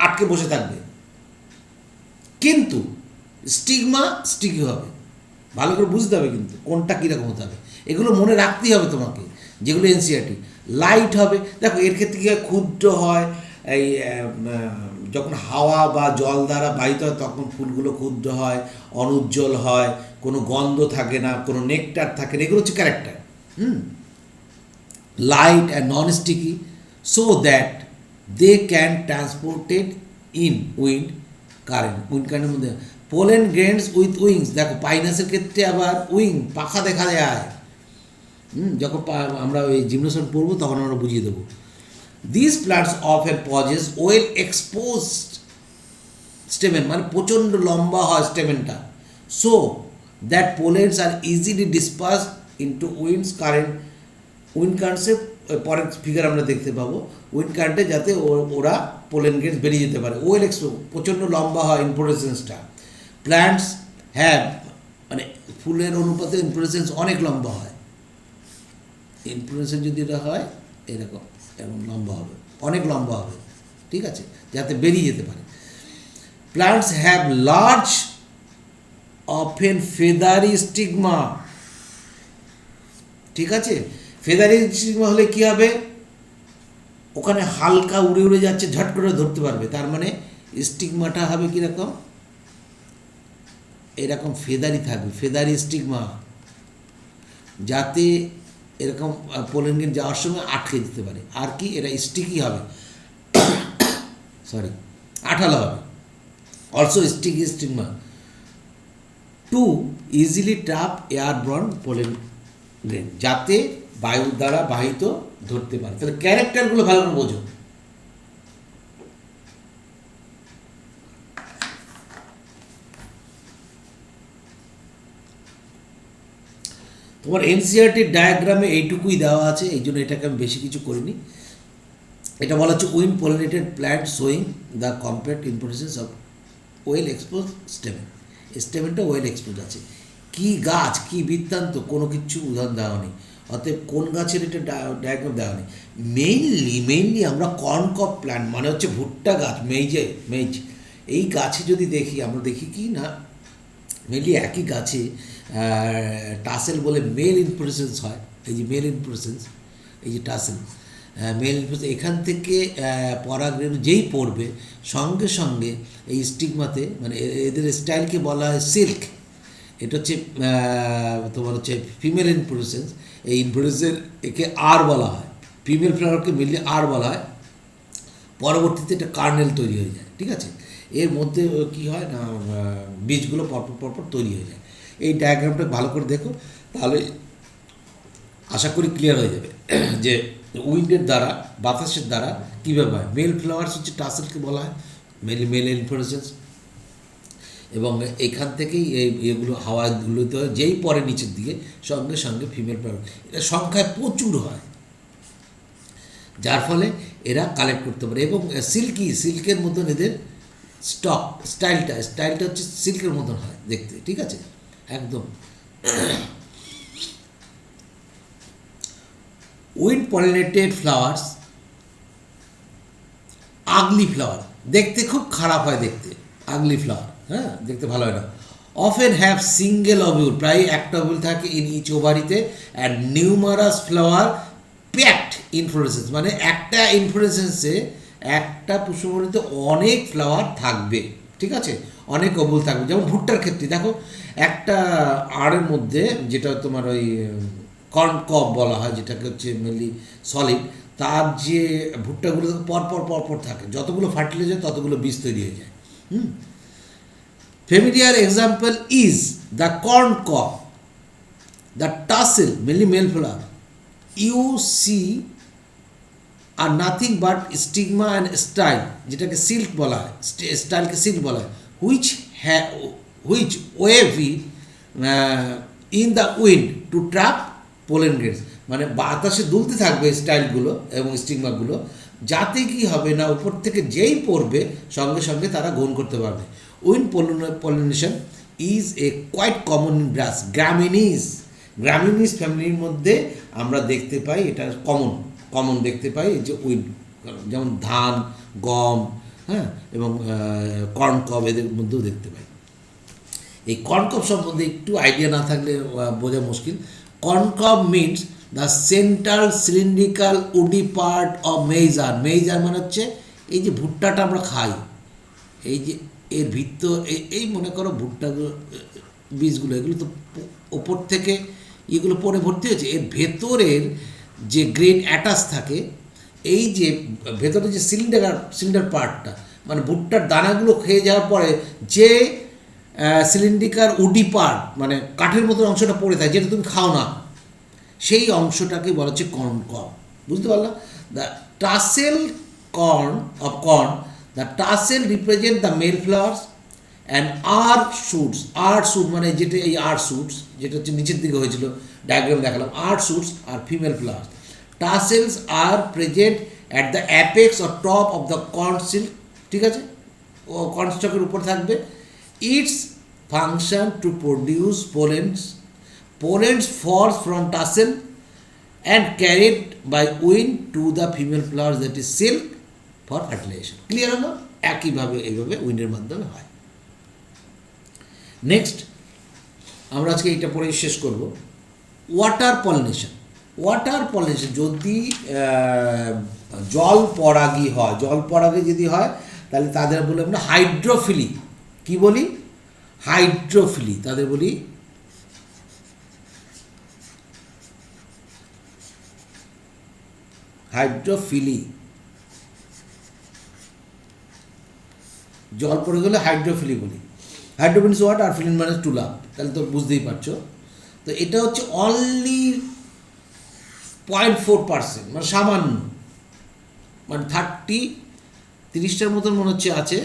আটকে বসে থাকবে, কিন্তু স্টিকি হবে। ভালো করে বুঝতে হবে কিন্তু কোনটা কীরকম হতে হবে, এগুলো মনে রাখতেই হবে তোমাকে, যেগুলো এনসিআরটি। লাইট হবে, দেখো এর ক্ষেত্রে কী হয়, ক্ষুদ্র হয়। এই যখন হাওয়া বা জল দ্বারা বাহিত হয় তখন ফুলগুলো ক্ষুদ্র হয়, অনুজ্জ্বল হয়, কোনো গন্ধ থাকে না, কোনো নেকটার থাকে না, এগুলো হচ্ছে character. Light and non sticky so that they can transported in wind কারেন্টের মধ্যে। পোলেন গ্রেনস উইথ উইংস, দেখো পাইনাসের ক্ষেত্রে আবার পাখা দেখা যায়। যখন আমরা ওই জিমনোসন পড়বো তখন আমরা বুঝিয়ে দেবো। This plants often possess well exposed stamen, মানে প্রচণ্ড লম্বা হয় স্টেমেনটা, so that pollens are easily disperse into winds current. Wind কারেন্টসে পরের ফিগার আমরা দেখতে পাবো, উইন্ড কারেন্টে যাতে ওরা পোলেন গ্রেনস বেরিয়ে যেতে পারে। ওয়েল এক্সপোজ, প্রচণ্ড লম্বা হয় ইনফ্লোরেসেন্সটা। প্ল্যান্টস হ্যাভ, মানে ফুলের অনুপাতে ইনফ্লোরেসেন্স অনেক লম্বা হয়। ইনফ্লোরেসেন্স যদি এটা হয় এরকম লম্বা হবে, অনেক লম্বা হবে, ঠিক আছে, যাতে বেরিয়ে যেতে পারে। Plants have large often feathery stigma, ঠিক আছে। ফেদারি স্টিগমা হলে কী হবে, ওখানে হালকা উড়ে উড়ে যাচ্ছে, ঝট করে ধরতে পারবে, তার মানে স্টিগমাটা হবে কীরকম, এরকম ফেদারি থাকবে, ফেদারি স্টিগমা, যাতে এরকম পোলেন গ্রেন যাওয়ার সময় আটকে দিতে পারে। আর কি, এরা স্টিকি হবে, আঠালো হবে। Also sticky stigma to easily trap airborne pollen grain, যাতে বায়ুর দ্বারা বাহিত ধরতে পারে। তাহলে ক্যারেক্টারগুলো ভালো করে বোঝো। তোমার এনসিআরটির ডায়াগ্রামে এইটুকুই দেওয়া আছে, এই জন্য এটাকে আমি বেশি কিছু করিনি। এটা বলা হচ্ছে wind pollinated plant showing the complete importance of well expose stamen. স্টেমেনটা ওয়েল এক্সপোজ আছে। কি গাছ, কি বৃত্তান্ত, কোনো কিছু উদাহরণ দেওয়া নেই। অতএব কোন গাছের এটা ডায়াগ্রাম দেওয়া নেই। মেইনলি আমরা কর্নকপ প্ল্যান্ট মানে হচ্ছে ভুট্টা গাছ, মেইজ, এই গাছে যদি দেখি, আমরা দেখি কি না, মেইনলি একই গাছে টাসেল বলে মেল ইনফ্লোরেসেন্স হয়। এই যে মেল ইনফ্লোরেসেন্স, এই যে টাসেল মেল ইনফ্লোরেসেন্স, এখান থেকে পরাগরেণু যেই পড়বে সঙ্গে সঙ্গে এই স্টিগমাতে, মানে এদের স্টাইলকে বলা হয় সিল্ক। এটা হচ্ছে তোমার হচ্ছে ফিমেল ইনফ্লোরেসেন্স। এই ইনফ্লোরেসেন্সের একে আর বলা হয়, ফিমেল ফ্লাওয়ারকে মিললে আর বলা হয়। পরবর্তীতে একটা কার্নেল তৈরি হয়ে যায়, ঠিক আছে। এর মধ্যে কি হয় না, বীজগুলো পরপর তৈরি হয়ে যায়। এই ডায়াগ্রামটা ভালো করে দেখো, তাহলে আশা করি ক্লিয়ার হয়ে যাবে যে উইন্ডের দ্বারা, বাতাসের দ্বারা কীভাবে হয়। মেল ফ্লাওয়ার্স হচ্ছে টাসেলকে বলা হয়, মেল ইনফ্লোরেসেন্স, এবং এখান থেকেই এগুলো হাওয়াগুলোতে যেই পরে নিচের দিকে সঙ্গে সঙ্গে ফিমেল ফ্লাওয়ার, এটা সংখ্যায় প্রচুর হয়, যার ফলে এরা কালেক্ট করতে পারে। এবং সিল্কের মতন এদের স্টাইলটা হচ্ছে সিল্কের মতন হয় দেখতে, ঠিক আছে, একদম। উইন্ড পলিনেটেড ফ্লাওয়ার্স আগলি ফ্লাওয়ার, দেখতে খুব খারাপ হয় দেখতে, আগলি ফ্লাওয়ার, হ্যাঁ, দেখতে ভালো হয় না। often have single ovule, প্রায় একটা ওভিউল থাকে in each ওভারিতে, and numerous flower packed inflorescence, মানে একটা ইনফ্লোরেসেন্সে একটা পুষ্পমণ্ডিতে অনেক ফ্লাওয়ার থাকবে, ঠিক আছে, অনেক ওভুল থাকবে। যেমন ভুট্টার ক্ষেত্রে দেখো একটা আড়ের মধ্যে, যেটা তোমার ওই কর্ন কব বলা হয়, যেটাকে হচ্ছে মেনলি সলিড, তার যে ভুট্টাগুলো পরপর থাকে, যতগুলো ফার্টিলাইজার ততগুলো বীজ তৈরি হয়ে যায়। Familiar example is the corn cob, the tassel, mainly male flower. You see are nothing but stigma and style, যেটাকে সিল্ক বলা হয়, স্টাইলকে সিল্ক বলা হয়, which wave in the wind to trap pollen grains, মানে বাতাসে দুলতে থাকবে স্টাইলগুলো এবং স্টিগমাগুলো, যাতে কি হবে না উপর থেকে যেই পড়বে সঙ্গে সঙ্গে তারা গ্রহণ করতে পারবে। Wind pollination is a quite common in grass, Gramineae ফ্যামিলির মধ্যে আমরা দেখতে পাই, এটা কমন দেখতে পাই, এই যে উইন্ড, যেমন ধান, গম, হ্যাঁ, এবং কর্নকব এদের মধ্যেও দেখতে পাই। এই কর্নকব সম্বন্ধে একটু আইডিয়া না থাকলে বোঝা মুশকিল। Corncob means the central cylindrical woody part of maize মানে হচ্ছে এই যে ভুট্টাটা আমরা খাই, এই যে এর ভিতর, এই মনে করো ভুট্টাগুলো বীজগুলো, এগুলো তো ওপর থেকে এগুলো পরে ভর্তি হয়েছে, এর ভেতরের যে গ্রেন অ্যাটাচ থাকে, এই যে ভেতরে যে সিলিন্ডার পার্টটা, মানে ভুট্টার দানাগুলো খেয়ে যাওয়ার পরে যে সিলিন্ড্রিকার উডি পার্ট, মানে কাঠের মতো অংশটা পড়ে থাকে, যেটা তুমি খাও না, সেই অংশটাকে বলা হচ্ছে কর্ন কব। বুঝতে পারলাম? The tassel the tassel represent the male flowers and shoot মানে যেটা এই শুটস, যেটা হচ্ছে নিচের দিকে হয়েছিল, ডায়াগ্রাম দেখালাম, শুটস আর female flowers. Tassels are present at the apex or top of the corn silk, ঠিক আছে, ও কর্ন স্টকের উপর থাকবে। It's function to produce pollens falls from tassel and carried by wind to the female flowers, that is silk, for fertilization. Clear হলো? একইভাবে এইভাবে উইন্ডের মাধ্যমে হয়। নেক্সট আমরা আজকে এটা পড়ে শেষ করব। ওয়াটার পলিনেশন, যদি জল পরাগী যদি হয় তাহলে তাদের বলি আমরা হাইড্রোফিলি। কি বলি? হাইড্রোফিলি, তাদের বলি হাইড্রোফিলি। জল পড়ে গেলে হাইড্রোফিলি বলি। হাইড্রোফিলি ওয়াট, আর ফিলিন মানে টু লাভ, তাহলে তো বুঝতেই পারছো। তো এটা হচ্ছে অনলি 0.4%, মানে সামান্য, মানে 30-30টার মতন মনে হচ্ছে আছে।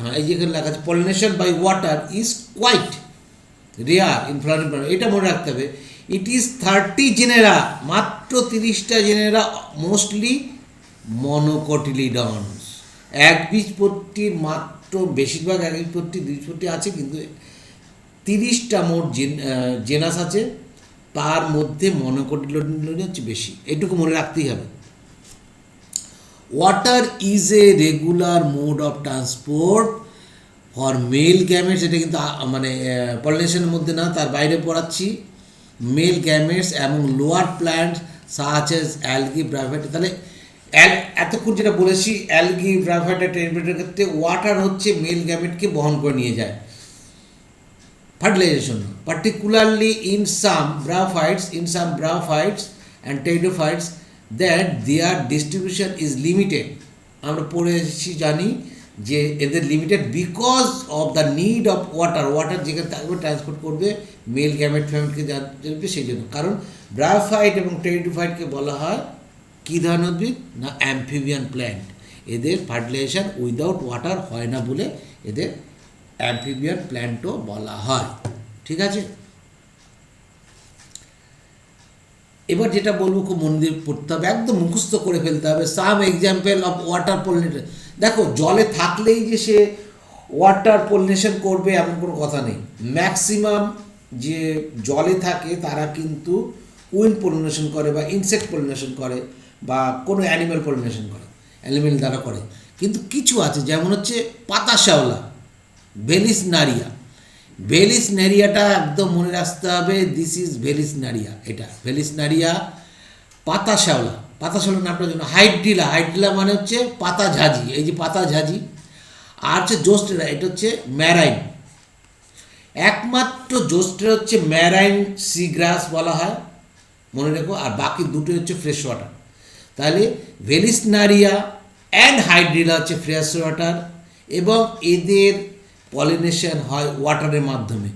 হ্যাঁ, এই যেখানে লেখা আছে pollination by water is quite rare in flowering plant, এটা মনে রাখতে হবে। ইট ইজ 30 জেনেরা, মাত্র 30টা জেনেরা, মোস্টলি মনোকটিলিডনস, একবীজপত্রীর মাত্র, বেশিরভাগ একবীজপত্রী, দ্বিবীজপত্রী আছে, কিন্তু 30টা মোট জেনাস আছে, তার মধ্যে মনোকটিলিডন হচ্ছে বেশি, এটুকু মনে রাখতেই হবে। Water is a regular mode of transport for mail gametes, এটা কিন্তু মানে পলিনেশনের মধ্যে না, তার বাইরে পড়াচ্ছি। মেল গ্যামেটস এবং lower plant such as algae, bryophyta. তাহলে এতক্ষণ যেটা বলেছি, অ্যালগি, ব্রায়োফাইটা, টেরিডোফাইটের ক্ষেত্রে ওয়াটার হচ্ছে মেল গ্যামেটকে বহন করে নিয়ে যায় fertilization, particularly in some bryophytes and pteridophytes that their distribution is limited. আমরা পড়ে এসেছি, জানি যে এদের limited because of the need of water যেখানে থাকবে ট্রান্সপোর্ট করবে মেল গ্যামেট ফ্যামিলিকে যাবে, সেই জন্য। কারণ ব্রায়োফাইট এবং টেরিডোফাইটকে বলা হয় কী ধরনের উদ্ভিদ না, অ্যাম্ফিবিয়ান প্ল্যান্ট। এদের ফার্টিলাইজেশন উইদাউট ওয়াটার হয় না বলে এদের অ্যাম্ফিবিয়ান প্ল্যান্টও বলা হয়, ঠিক আছে। এবার যেটা বলবো খুব মন দিয়ে পড়তে হবে, একদম মুখস্থ করে ফেলতে হবে। সাম এক্সাম্পল অফ ওয়াটার পলিনেশন। দেখো, জলে থাকলেই যে সে ওয়াটার পলিনেশন করবে এমন কোনো কথা নেই। ম্যাক্সিমাম যে জলে থাকে তারা কিন্তু উইন্ড পলিনেশন করে বা ইনসেক্ট পলিনেশন করে বা কোনো অ্যানিম্যাল পলিনেশন করে, অ্যানিম্যাল দ্বারা করে। কিন্তু কিছু আছে, যেমন হচ্ছে পাতা শ্যাওলা, ভেলিসনারিয়া। ভেলিসনারিয়াটা একদম মনে রাখতে হবে, দিস ইজ ভেলিসনারিয়া, এটা ভেলিসনারিয়া। পাতা শ্যাওলা, পাতা শ্যাওলার নামটার জন্য হাইড্রিলা, হাইড্রিলা মানে হচ্ছে পাতা ঝাঁঝি, এই যে পাতা ঝাঁঝি। আর হচ্ছে জোস্টেরা, এটা হচ্ছে ম্যারাইন, একমাত্র জোস্টেরা হচ্ছে ম্যারাইন সি গ্রাস বলা হয়, মনে রেখো। আর বাকি দুটো হচ্ছে ফ্রেশ ওয়াটার। তাহলে ভেলিসনারিয়া অ্যান্ড হাইড্রিলা হচ্ছে ফ্রেশ ওয়াটার, এবং এদের পলিনেশন হয় ওয়াটারের মাধ্যমে।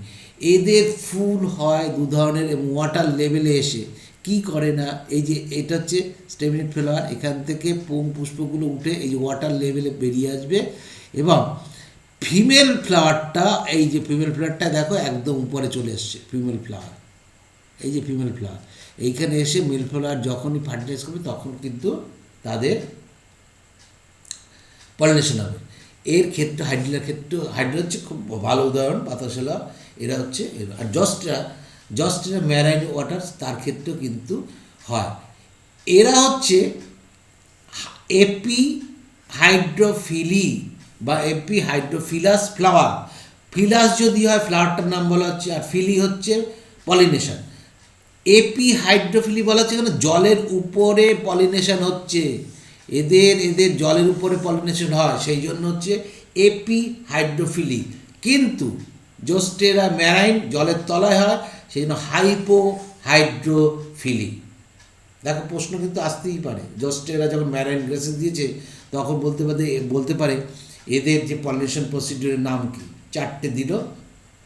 এদের ফুল হয় দু ধরনের, এবং ওয়াটার লেভেলে এসে কি করে না, এই যে এটা হচ্ছে স্টেমিনেট ফ্লাওয়ার, এখান থেকে পুষ্পগুলো উঠে এই যে ওয়াটার লেভেলে বেরিয়ে আসবে। এবং ফিমেল ফ্লাওয়ারটা, এই যে ফিমেল ফ্লাওয়ারটা দেখো একদম উপরে চলে এসছে ফিমেল ফ্লাওয়ার, এই যে ফিমেল ফ্লাওয়ার এইখানে এসে মেল ফ্লাওয়ার যখনই ফার্টিলাইজ করবে তখন কিন্তু তাদের পলিনেশন হবে। এর ক্ষেত্রে হাইড্রিলার ক্ষেত্রে, হাইড্রিলা হচ্ছে খুব ভালো উদাহরণ, পাতাশালা এরা হচ্ছে। আর জস্টরা ম্যারাইন ওয়াটার, তার ক্ষেত্রেও কিন্তু হয়। এরা হচ্ছে এপি হাইড্রোফিলি বা এপি হাইড্রোফিলাস ফ্লাওয়ার। ফিলাস যদি হয় ফ্লাওয়ারটার নাম বলা হচ্ছে, আর ফিলি হচ্ছে পলিনেশন। এপি হাইড্রোফিলি বলা হচ্ছে কেন, জলের উপরে পলিনেশন হচ্ছে, এদের জলের উপরে পলিনেশন হয়, সেই জন্য হচ্ছে এপি হাইড্রোফিলি। কিন্তু জোস্টেরা ম্যারাইন জলের তলায় হয়, সেই জন্য হাইপো হাইড্রোফিলি। দেখো প্রশ্ন কিন্তু আসতেই পারে, জোস্টেরা যখন ম্যারাইন গ্রেসেস দিয়েছে তখন বলতে পারে এদের যে পলিনেশন প্রসিডিউরের নাম কি, চারটে দিল,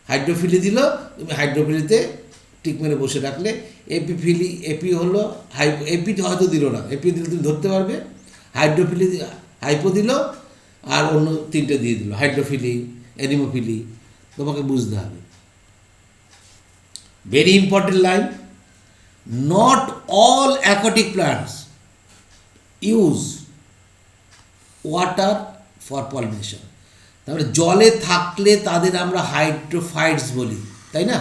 হাইড্রোফিলি দিল, তুমি হাইড্রোফিলিতে টিক মেরে বসে রাখলে। এপিফিলি, এপি হলো এপি হয়তো দিল না, এপি দিলে তুমি ধরতে পারবে, হাইড্রোফিলি হাইপো দিল, আর অন্য তিনটে দিয়ে দিল, হাইড্রোফিলি, অ্যানিমোফিলি, তোমাকে বুঝতে হবে। Very important line, not all aquatic plants use water for pollination. তারপরে জলে থাকলে তাদের আমরা হাইড্রোফাইটস বলি, তাই না?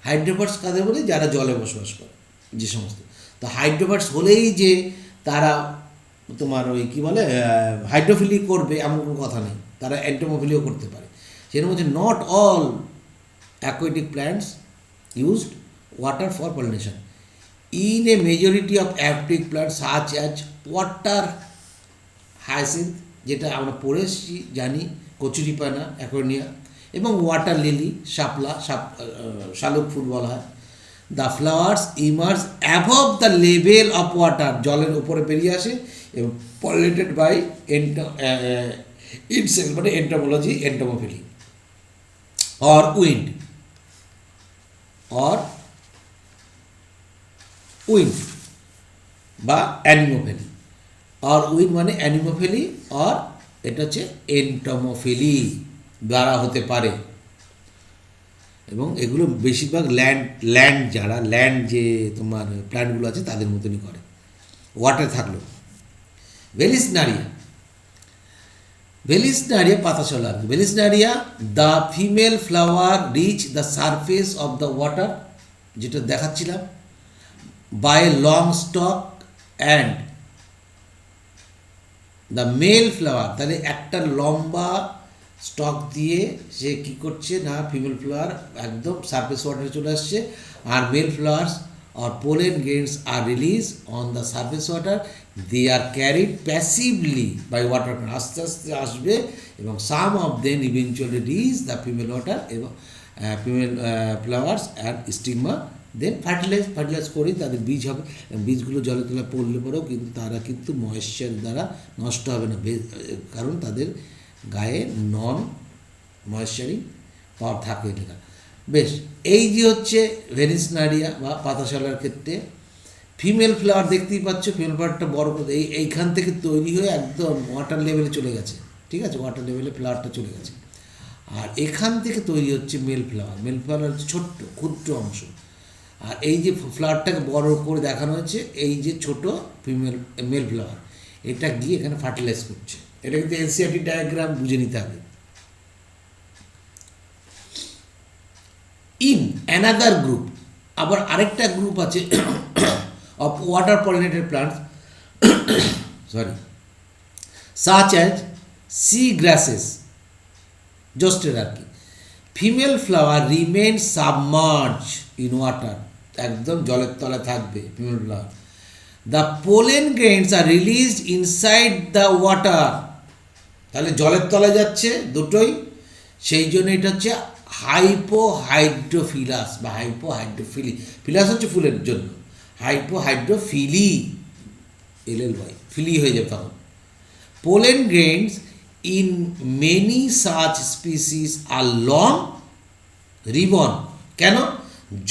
হাইড্রোফাইটস কাদের বলি? যারা জলে বসবাস করে যে সমস্ত। তো হাইড্রোফাইটস হলেই যে তারা তোমার ওই কী বলে হাইড্রোফিলি করবে এমন কোনো কথা নেই, তারা এন্টোমোফিলিও করতে পারে। সেরকম হচ্ছে not all aquatic plants used water for pollination. In a majority of aquatic plants such as water hyacinth, যেটা আমরা পড়ে এসেছি জানি, কচুরিপানা, অ্যাকোনিয়া, এবং ওয়াটার লিলি, শালুক ফুল বলা হয়। The flowers emerge above the level of water, জলের উপরে বেরিয়ে আসে, এবং পলিনেটেড বাই ইনসেক্ট মানে এন্টোমোলজি, এন্টোমোফিলি, অর উইন্ড বা অ্যানিমোফিলি। আর উইন্ড মানে অ্যানিমোফিলি, আর এটা হচ্ছে এন্টোমোফিলি দ্বারা হতে পারে। এবং এগুলো বেশিরভাগ ল্যান্ড যে তোমার প্ল্যান্টগুলো আছে তাদের মতনই করে, ওয়াটার থাকলেও। ভেলিসনারিয়া পাতাশালা। Vallisneria, the female flower reach the surface of the water, যেটা দেখাচ্ছিলাম, by long stalk and the male flower. তাহলে একটা লম্বা স্টক দিয়ে সে কী করছে না, ফিমেল ফ্লাওয়ার একদম সারফেস ওয়াটারে চলে আসছে, আর male flowers or pollen grains are released on the surface water. They are carried passively by water, আস্তে আস্তে আসবে, এবং some of them eventually reach the female water এবং female flowers and stigma, then fertilize করে তাদের বীজ হবে। বীজগুলো জলে তলে পড়লে পরেও কিন্তু তারা কিন্তু ময়েশ্চার দ্বারা নষ্ট হবে না, কারণ তাদের গায়ে নন ময়েশ্চারিং পাওয়ার থাকে এটা। বেশ, এই যে হচ্ছে ভেলিসনারিয়া বা পাতাশালার ক্ষেত্রে ফিমেল ফ্লাওয়ার দেখতেই পাচ্ছ, ফিমেল ফ্লাওয়ারটা বড় করে এইখান থেকে তৈরি হয়ে একদম ওয়াটার লেভেলে চলে গেছে, ঠিক আছে, ওয়াটার লেভেলে ফ্লাওয়ারটা চলে গেছে। আর এখান থেকে তৈরি হচ্ছে মেল ফ্লাওয়ার। মেল ফ্লাওয়ার ছোট্ট ক্ষুদ্র অংশ, আর এই যে ফ্লাওয়ারটাকে বড় করে দেখানো হচ্ছে, এই যে ছোট মেল ফ্লাওয়ার, এটা গিয়ে এখানে ফার্টিলাইজ করছে। এটা কিন্তু এনসিআরটি ডায়াগ্রাম বুঝে নিতে হবে। ইন অ্যানাদার গ্রুপ, আবার আরেকটা গ্রুপ আছে of water pollinated plants, such as sea grasses, Zostera আর কি, female flower remain submerge in water, একদম জলের তলায় থাকবে female flower. The pollen grains are released inside the water, তাহলে জলের তলায় যাচ্ছে দুটোই, সেই জন্য এটা হচ্ছে হাইপোহাইড্রোফিলাস বা হাইপোহাইড্রোফিলি। ফিলাস হচ্ছে ফুলের জন্য, হাইপোহাইড্রোফিলি LLY, ফিলি হয়ে যাবে তখন। Pollen grains in many such species are long ribbon, কেন?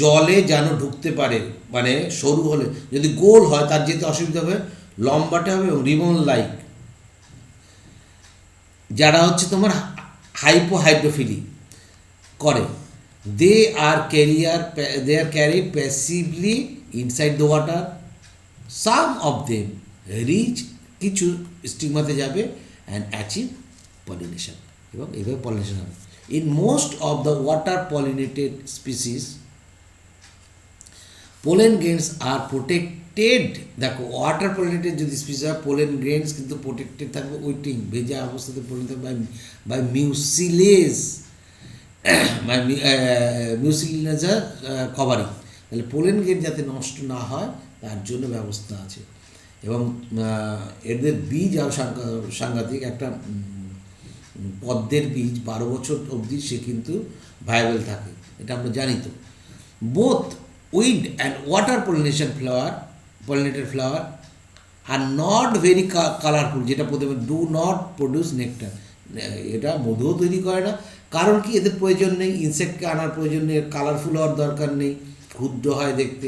জলে যেন ঢুকতে পারে, মানে সরু হলে, যদি গোল হয় তার যেতে অসুবিধা হবে, লম্বাটে হবে এবং রিবন লাইক। যারা হচ্ছে তোমার হাইপোহাইড্রোফিলি করে, they are carried passively inside the water, some of them reach, কিছু স্টিগমাতে যাবে অ্যান্ড অ্যাচিভ পলিনেশন, এবং এইভাবে পলিনেশন হবে। In most of the water pollinated species pollen grains R protected. দেখো ওয়াটার পলিনেটেড যদি স্পিসিস হয়, পোলেন গ্রেনস কিন্তু প্রোটেক্টেড থাকবে, ওয়েটিং ভেজা অবস্থাতে পোলেন থাকবে বাই মিউসিলেজ, মিউসিলিনাজার কভারিং। তাহলে পোলেন গ্রেন যাতে নষ্ট না হয় তার জন্য ব্যবস্থা আছে। এবং এদের বীজ আর সাংঘাতিক, একটা পদ্মের বীজ 12 বছর অবধি সে কিন্তু ভায়াবল থাকে, এটা আমরা জানি তো। Both wind and water pollinated flower are not very colourful, যেটা প্রথমে ডু নট প্রডিউস নেকটার, এটা মধুও তৈরি করে না। কারণ কি? এদের প্রয়োজন নেই, ইনসেক্টকে আনার প্রয়োজন নেই, কালারফুল হওয়ার দরকার নেই, ক্ষুদ্র হয় দেখতে।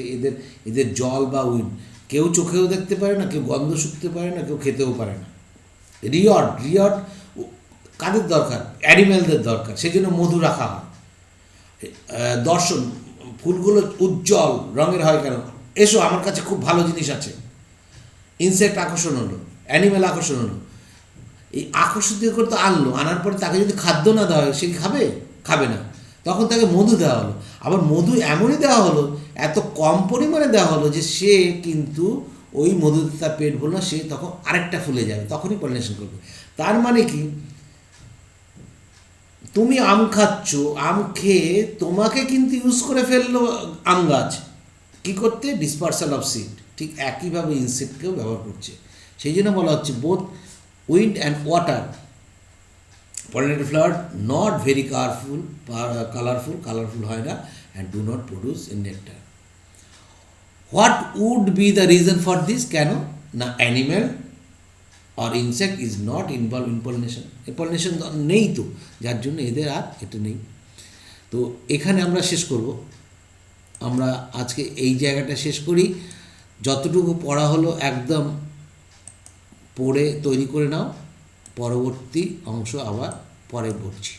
এদের জল বা উইন্ড কেউ চোখেও দেখতে পারে না, কেউ গন্ধ শুকতে পারে না, কেউ খেতেও পারে না। রিয়ড কাদের দরকার? অ্যানিম্যালদের দরকার, সেই জন্য মধু রাখা হয়। দর্শন, ফুলগুলো উজ্জ্বল রঙের হয় কেন? এসো আমার কাছে খুব ভালো জিনিস আছে। ইনসেক্ট আকর্ষণ হলো, অ্যানিম্যাল আকর্ষণ হলো, এই আকর্ষিত করতে আনলো, আনার পরে তাকে যদি খাদ্য না দেওয়া হয় সে খাবে? খাবে না। তখন তাকে মধু দেওয়া হলো, আবার মধু এমনই দেওয়া হলো, এত কম পরিমাণে দেওয়া হলো যে সে কিন্তু ওই মধুতে তার পেট ভরল না, সে তখন আরেকটা ফুলে যাবে, তখনই পলিনেশন করবে। তার মানে কি? তুমি আম খাচ্ছ, আম খেয়ে তোমাকে কিন্তু ইউজ করে ফেললো আম গাছ, কী করতে? Dispersal of seed. ঠিক একইভাবে ইনসেক্টকেও ব্যবহার করছে। সেই জন্য বলা হচ্ছে both wind and water pollinated flower not very colourful হয় না, and do not produce in nectar. What would be the reason for this? কেন না? অ্যানিম্যাল আর insect is not involve in pollination, এই পলিনেশন নেই তো, যার জন্য এদের আর এটা নেই। তো এখানে আমরা শেষ করব, আমরা আজকে এই জায়গাটা শেষ করি। যতটুকু পড়া হলো একদম পড়ে তৈরি করে নাও, পরবর্তী অংশ আবার পরে পড়ছি।